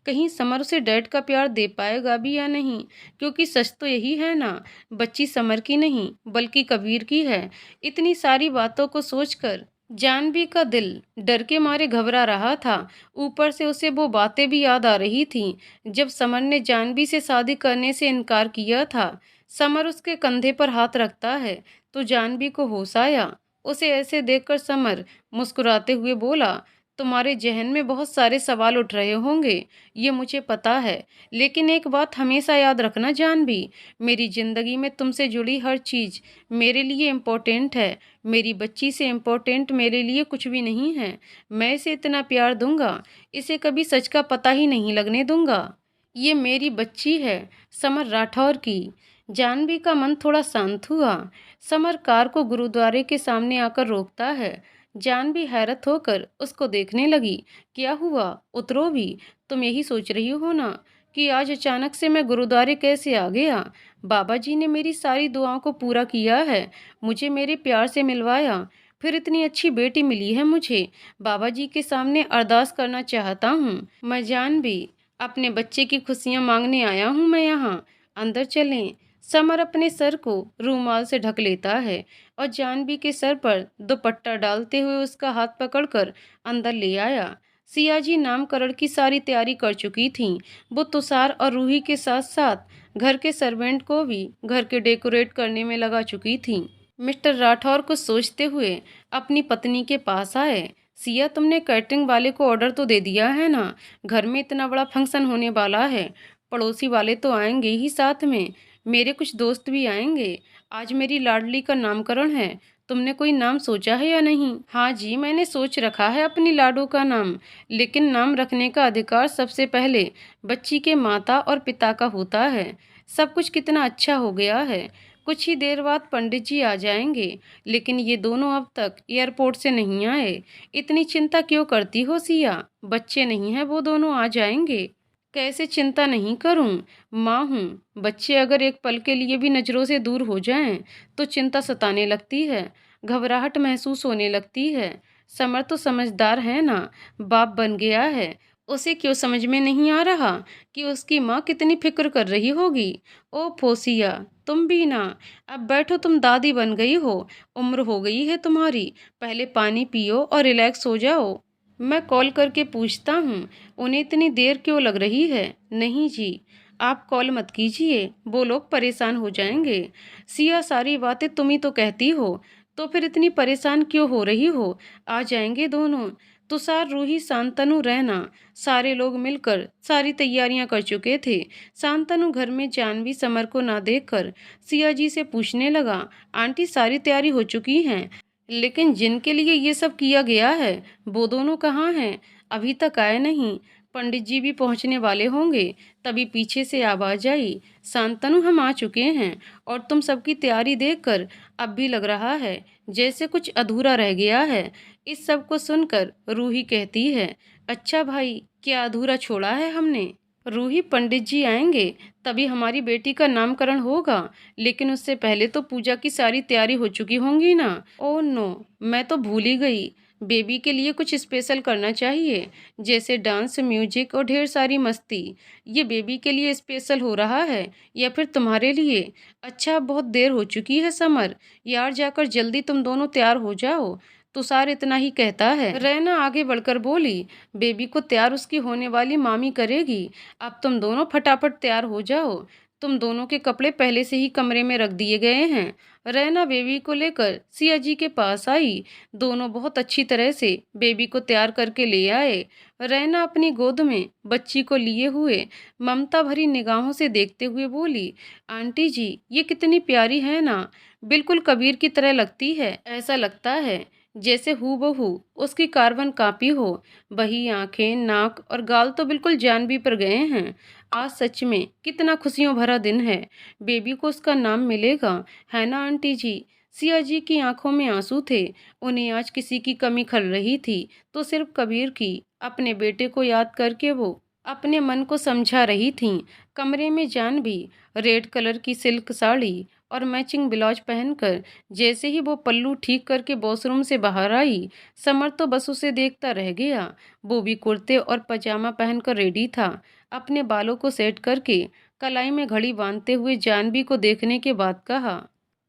कहीं समर उसे डैड का प्यार दे पाएगा भी या नहीं? क्योंकि सच तो यही है ना, बच्ची समर की नहीं बल्कि कबीर की है। इतनी सारी बातों को सोचकर जानवी का दिल डर के मारे घबरा रहा था। ऊपर से उसे वो बातें भी याद आ रही थीं जब समर ने जानवी से शादी करने से इनकार किया था। समर उसके कंधे पर हाथ रखता है तो जानवी को होश आया। उसे ऐसे देखकर समर मुस्कुराते हुए बोला, तुम्हारे ज़हन में बहुत सारे सवाल उठ रहे होंगे, ये मुझे पता है। लेकिन एक बात हमेशा याद रखना जानवी, मेरी ज़िंदगी में तुमसे जुड़ी हर चीज़ मेरे लिए इम्पोर्टेंट है। मेरी बच्ची से इम्पोर्टेंट मेरे लिए कुछ भी नहीं है। मैं इसे इतना प्यार दूँगा, इसे कभी सच का पता ही नहीं लगने दूँगा। ये मेरी बच्ची है, समर राठौर की। जानवी का मन थोड़ा शांत हुआ। समर कार को गुरुद्वारे के सामने आकर रोकता है। जानवी हैरत होकर उसको देखने लगी। क्या हुआ? उतरो भी। तुम यही सोच रही हो ना कि आज अचानक से मैं गुरुद्वारे कैसे आ गया? बाबा जी ने मेरी सारी दुआओं को पूरा किया है, मुझे मेरे प्यार से मिलवाया, फिर इतनी अच्छी बेटी मिली है मुझे। बाबा जी के सामने अरदास करना चाहता हूँ। मैं जानवी, अपने बच्चे की खुशियाँ मांगने आया हूँ मैं यहाँ। अंदर चलें। समर अपने सर को रूमाल से ढक लेता है और जानवी के सर पर दुपट्टा डालते हुए उसका हाथ पकड़कर अंदर ले आया। सियाजी नामकरण की सारी तैयारी कर चुकी थीं। वो तुषार और रूही के साथ साथ घर के सर्वेंट को भी घर के डेकोरेट करने में लगा चुकी थीं। मिस्टर राठौर कुछ सोचते हुए अपनी पत्नी के पास आए। सिया, तुमने कैटरिंग वाले को ऑर्डर तो दे दिया है ना? घर में इतना बड़ा फंक्शन होने वाला है, पड़ोसी वाले तो आएंगे ही, साथ में मेरे कुछ दोस्त भी आएंगे। आज मेरी लाडली का नामकरण है। तुमने कोई नाम सोचा है या नहीं? हाँ जी, मैंने सोच रखा है अपनी लाडो का नाम, लेकिन नाम रखने का अधिकार सबसे पहले बच्ची के माता और पिता का होता है। सब कुछ कितना अच्छा हो गया है। कुछ ही देर बाद पंडित जी आ जाएंगे, लेकिन ये दोनों अब तक एयरपोर्ट से नहीं आए। इतनी चिंता क्यों करती हो सिया? बच्चे नहीं हैं, वो दोनों आ जाएंगे। कैसे चिंता नहीं करूं? माँ हूँ। बच्चे अगर एक पल के लिए भी नज़रों से दूर हो जाएं, तो चिंता सताने लगती है, घबराहट महसूस होने लगती है। समर तो समझदार है ना, बाप बन गया है। उसे क्यों समझ में नहीं आ रहा कि उसकी माँ कितनी फिक्र कर रही होगी? ओ फोसिया, तुम भी ना। अब बैठो, तुम दादी बन गई हो, उम्र हो गई है तुम्हारी। पहले पानी पियो और रिलैक्स हो जाओ। मैं कॉल करके पूछता हूँ, उन्हें इतनी देर क्यों लग रही है? नहीं जी, आप कॉल मत कीजिए, वो लोग परेशान हो जाएंगे। सिया, सारी बातें तुम ही तो कहती हो, तो फिर इतनी परेशान क्यों हो रही हो? आ जाएंगे दोनों। तुषार, रूही, शांतनु, रहना, सारे लोग मिलकर सारी तैयारियां कर चुके थे। शांतनु घर में जानवी समर को ना देखकर सिया जी से पूछने लगा, आंटी सारी तैयारी हो चुकी हैं, लेकिन जिनके लिए ये सब किया गया है वो दोनों कहाँ हैं? अभी तक आए नहीं। पंडित जी भी पहुंचने वाले होंगे। तभी पीछे से आवाज आई, शांतनु, हम आ चुके हैं और तुम सबकी तैयारी देखकर अब भी लग रहा है जैसे कुछ अधूरा रह गया है। इस सब को सुनकर रूही कहती है, अच्छा भाई, क्या अधूरा छोड़ा है हमने? रूही, पंडित जी आएंगे तभी हमारी बेटी का नामकरण होगा, लेकिन उससे पहले तो पूजा की सारी तैयारी हो चुकी होंगी ना। ओह नो, मैं तो भूल ही गई। बेबी के लिए कुछ स्पेशल करना चाहिए, जैसे डांस, म्यूजिक और ढेर सारी मस्ती। ये बेबी के लिए स्पेशल हो रहा है या फिर तुम्हारे लिए? अच्छा, बहुत देर हो चुकी है समर, यार जाकर जल्दी तुम दोनों तैयार हो जाओ। तुषार इतना ही कहता है। रैना आगे बढ़कर बोली, बेबी को तैयार उसकी होने वाली मामी करेगी। अब तुम दोनों फटाफट तैयार हो जाओ। तुम दोनों के कपड़े पहले से ही कमरे में रख दिए गए हैं। रैना बेबी को लेकर सिया जी के पास आई। दोनों बहुत अच्छी तरह से बेबी को तैयार करके ले आए। रैना अपनी गोद में बच्ची को लिए हुए ममता भरी निगाहों से देखते हुए बोली, आंटी जी, ये कितनी प्यारी है ना, बिल्कुल कबीर की तरह लगती है। ऐसा लगता है जैसे हूबहू उसकी कार्बन कॉपी हो। वही आंखें, नाक और गाल तो बिल्कुल जानवी पर गए हैं। आज सच में कितना खुशियों भरा दिन है। बेबी को उसका नाम मिलेगा, है ना आंटी जी? सिया जी की आंखों में आंसू थे। उन्हें आज किसी की कमी खल रही थी तो सिर्फ कबीर की। अपने बेटे को याद करके वो अपने मन को समझा रही थीं। कमरे में जानवी रेड कलर की सिल्क साड़ी और मैचिंग ब्लाउज पहनकर जैसे ही वो पल्लू ठीक करके वॉशरूम से बाहर आई, समर तो बस उसे देखता रह गया। वो भी कुर्ते और पजामा पहनकर रेडी था। अपने बालों को सेट करके कलाई में घड़ी बांधते हुए जानवी को देखने के बाद कहा,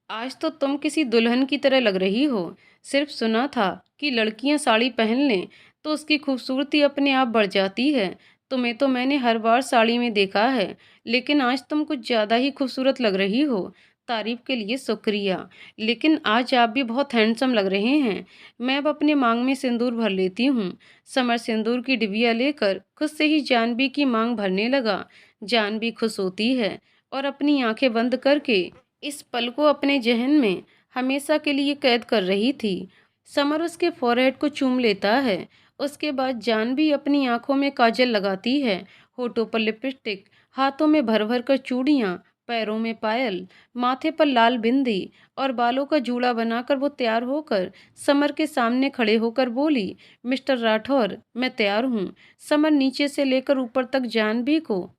आज तो तुम किसी दुल्हन की तरह लग रही हो। सिर्फ सुना था कि लड़कियां साड़ी पहन लें तो उसकी खूबसूरती अपने आप बढ़ जाती है। तुम्हें तो मैंने हर बार साड़ी में देखा है, लेकिन आज तुम कुछ ज़्यादा ही खूबसूरत लग रही हो। तारीफ के लिए शुक्रिया, लेकिन आज आप भी बहुत हैंडसम लग रहे हैं। मैं अब अपने मांग में सिंदूर भर लेती हूँ। समर सिंदूर की डिबिया लेकर खुद से ही जानवी की मांग भरने लगा। जानवी खुश होती है और अपनी आंखें बंद करके इस पल को अपने जहन में हमेशा के लिए कैद कर रही थी। समर उसके फोरहेड को चूम लेता है। उसके बाद जानवी अपनी आंखों में काजल लगाती है, होठों पर लिपस्टिक, हाथों में भर भर कर चूड़ियाँ, पैरों में पायल, माथे पर लाल बिंदी और बालों का जूड़ा बनाकर वो तैयार होकर समर के सामने खड़े होकर बोली, मिस्टर राठौर, मैं तैयार हूँ। समर नीचे से लेकर ऊपर तक जानवी को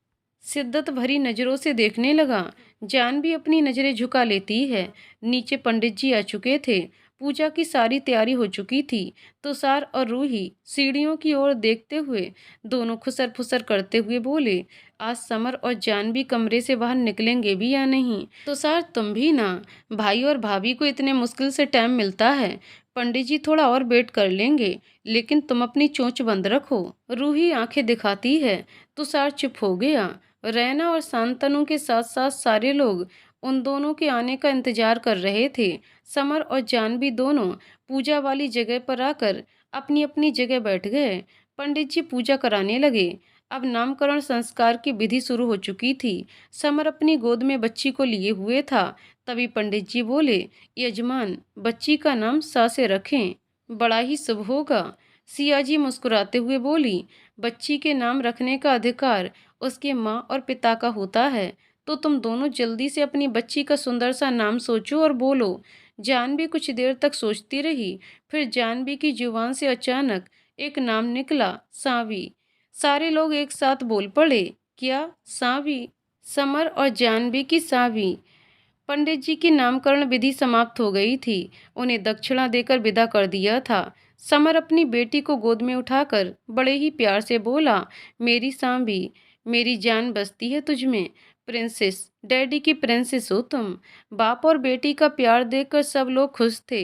शिद्दत भरी नजरों से देखने लगा। जानवी अपनी नजरें झुका लेती है। नीचे पंडित जी आ चुके थे। पूजा की सारी तैयारी हो चुकी थी। तुषार और रूही सीढ़ियों की ओर देखते हुए दोनों खुसर फुसर करते हुए बोले, आज समर और जानवी कमरे से बाहर निकलेंगे भी या नहीं? तुषार, तुम भी ना। भाई और भाभी को इतने मुश्किल से टाइम मिलता है। पंडित जी थोड़ा और वेट कर लेंगे, लेकिन तुम अपनी चोंच बंद रखो। रूही आंखें दिखाती है। तुषार चुप हो गया। रैना और शांतनु के साथ साथ सारे लोग उन दोनों के आने का इंतजार कर रहे थे। समर और जानवी दोनों पूजा वाली जगह पर आकर अपनी अपनी जगह बैठ गए। पंडित जी पूजा कराने लगे। अब नामकरण संस्कार की विधि शुरू हो चुकी थी। समर अपनी गोद में बच्ची को लिए हुए था। तभी पंडित जी बोले, यजमान, बच्ची का नाम सा से रखें, बड़ा ही शुभ होगा। सिया जी मुस्कुराते हुए बोली, बच्ची के नाम रखने का अधिकार उसके माँ और पिता का होता है, तो तुम दोनों जल्दी से अपनी बच्ची का सुंदर सा नाम सोचो और बोलो। जानवी कुछ देर तक सोचती रही। फिर जानवी की जुबान से अचानक एक नाम निकला, सावी। सारे लोग एक साथ बोल पड़े, क्या? सावी? समर और जानवी की सावी। पंडित जी की नामकरण विधि समाप्त हो गई थी। उन्हें दक्षिणा देकर विदा कर दिया था। समर अपनी बेटी को गोद में उठाकर बड़े ही प्यार से बोला, मेरी सांभी, मेरी जान बसती है तुझमें। प्रिंसेस, डैडी की प्रिंसेस हो तुम। बाप और बेटी का प्यार देखकर सब लोग खुश थे।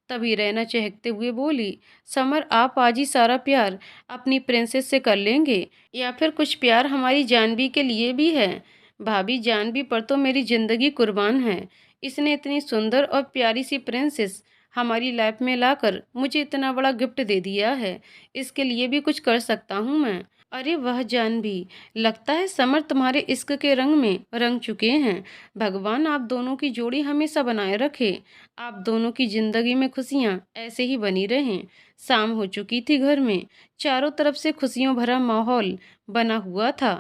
तभी रैना चहकते हुए बोली, समर, आप आज ही सारा प्यार अपनी प्रिंसेस से कर लेंगे, या फिर कुछ प्यार हमारी जानवी के लिए भी है? भाभी, जानवी पर तो मेरी जिंदगी कुर्बान है। इसने इतनी सुंदर और प्यारी सी प्रिंसेस हमारी लाइफ में लाकर मुझे इतना बड़ा गिफ्ट दे दिया है। इसके लिए भी कुछ कर सकता हूँ मैं। अरे वह जानवी, लगता है समर तुम्हारे इश्क के रंग में रंग चुके हैं। भगवान आप दोनों की जोड़ी हमेशा बनाए रखे। आप दोनों की जिंदगी में खुशियाँ ऐसे ही बनी रहें। शाम हो चुकी थी। घर में चारों तरफ से खुशियों भरा माहौल बना हुआ था।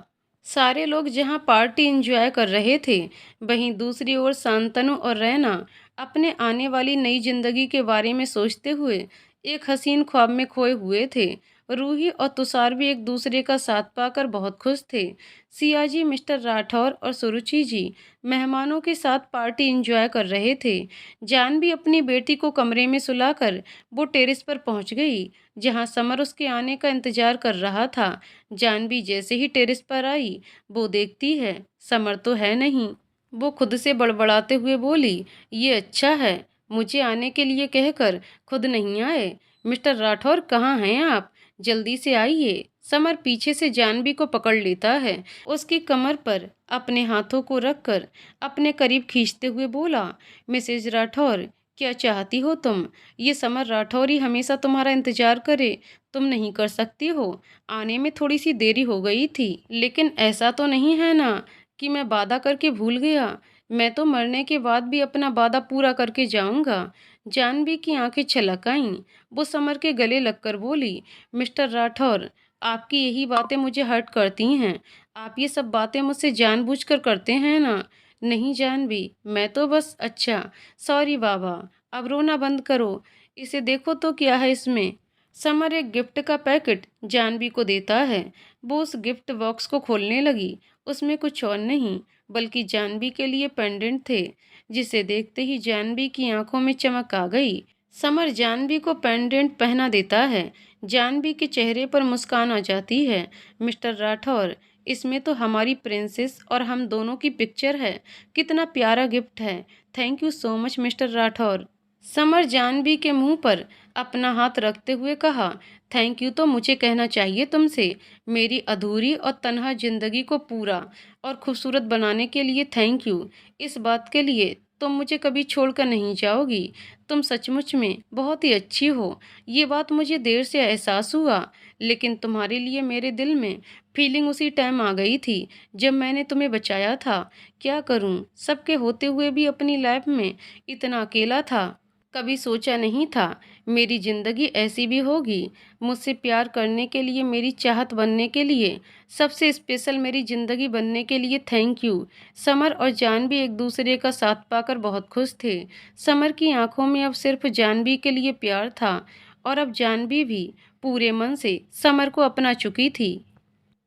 सारे लोग जहां पार्टी एंजॉय कर रहे थे, वहीं दूसरी ओर शांतनु और रैना अपने आने वाली नई जिंदगी के बारे में सोचते हुए एक हसीन ख्वाब में खोए हुए थे। रूही और तुषार भी एक दूसरे का साथ पाकर बहुत खुश थे। सियाजी, मिस्टर राठौर और सुरुचि जी मेहमानों के साथ पार्टी एंजॉय कर रहे थे। जान भी अपनी बेटी को कमरे में सुलाकर वो टेरेस पर पहुंच गई, जहां समर उसके आने का इंतजार कर रहा था। जानवी जैसे ही टेरेस पर आई, वो देखती है समर तो है नहीं। वो खुद से बड़बड़ाते हुए बोली, ये अच्छा है, मुझे आने के लिए कहकर खुद नहीं आए। मिस्टर राठौर, कहाँ हैं आप? जल्दी से आइए। समर पीछे से जानवी को पकड़ लेता है। उसकी कमर पर अपने हाथों को रखकर अपने करीब खींचते हुए बोला, मिसेज राठौर, क्या चाहती हो तुम? ये समर राठौर ही हमेशा तुम्हारा इंतजार करे, तुम नहीं कर सकती हो? आने में थोड़ी सी देरी हो गई थी, लेकिन ऐसा तो नहीं है ना कि मैं वादा करके भूल गया। मैं तो मरने के बाद भी अपना वादा पूरा करके जाऊंगा। जानवी की आंखें छलक आईं। वो समर के गले लगकर बोली, मिस्टर राठौर, आपकी यही बातें मुझे हर्ट करती हैं। आप ये सब बातें मुझसे जानबूझकर करते हैं ना? नहीं जानवी, मैं तो बस, अच्छा, सॉरी बाबा, अब रोना बंद करो। इसे देखो तो क्या है इसमें। समर एक गिफ्ट का पैकेट जानवी को देता है। वो उस गिफ्ट बॉक्स को खोलने लगी। उसमें कुछ और नहीं बल्कि जानवी के लिए पेंडेंट थे, जिसे देखते ही जानवी की आंखों में चमक आ गई। समर जानवी को पेंडेंट पहना देता है। जानवी के चेहरे पर मुस्कान आ जाती है। मिस्टर राठौर, इसमें तो हमारी प्रिंसेस और हम दोनों की पिक्चर है। कितना प्यारा गिफ्ट है। Thank you so much mister Rathore. Samar Janvi के मुंह पर अपना हाथ रखते हुए कहा, थैंक यू तो मुझे कहना चाहिए तुमसे। मेरी अधूरी और तन्हा जिंदगी को पूरा और खूबसूरत बनाने के लिए थैंक यू। इस बात के लिए तुम मुझे कभी छोड़कर नहीं जाओगी। तुम सचमुच में बहुत ही अच्छी हो। ये बात मुझे देर से एहसास हुआ, लेकिन तुम्हारे लिए मेरे दिल में फीलिंग उसी टाइम आ गई थी जब मैंने तुम्हें बचाया था। क्या करूं, सबके होते हुए भी अपनी लाइफ में इतना अकेला था। कभी सोचा नहीं था मेरी ज़िंदगी ऐसी भी होगी। मुझसे प्यार करने के लिए, मेरी चाहत बनने के लिए, सबसे स्पेशल मेरी ज़िंदगी बनने के लिए थैंक यू। समर और जानवी एक दूसरे का साथ पाकर बहुत खुश थे। समर की आंखों में अब सिर्फ जानवी के लिए प्यार था और अब जानवी भी पूरे मन से समर को अपना चुकी थी।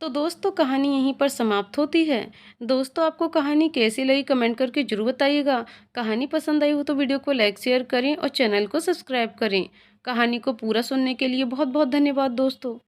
तो दोस्तों, कहानी यहीं पर समाप्त होती है। दोस्तों, आपको कहानी कैसी लगी कमेंट करके ज़रूर बताइएगा। कहानी पसंद आई हो तो वीडियो को लाइक शेयर करें और चैनल को सब्सक्राइब करें। कहानी को पूरा सुनने के लिए बहुत बहुत धन्यवाद दोस्तों।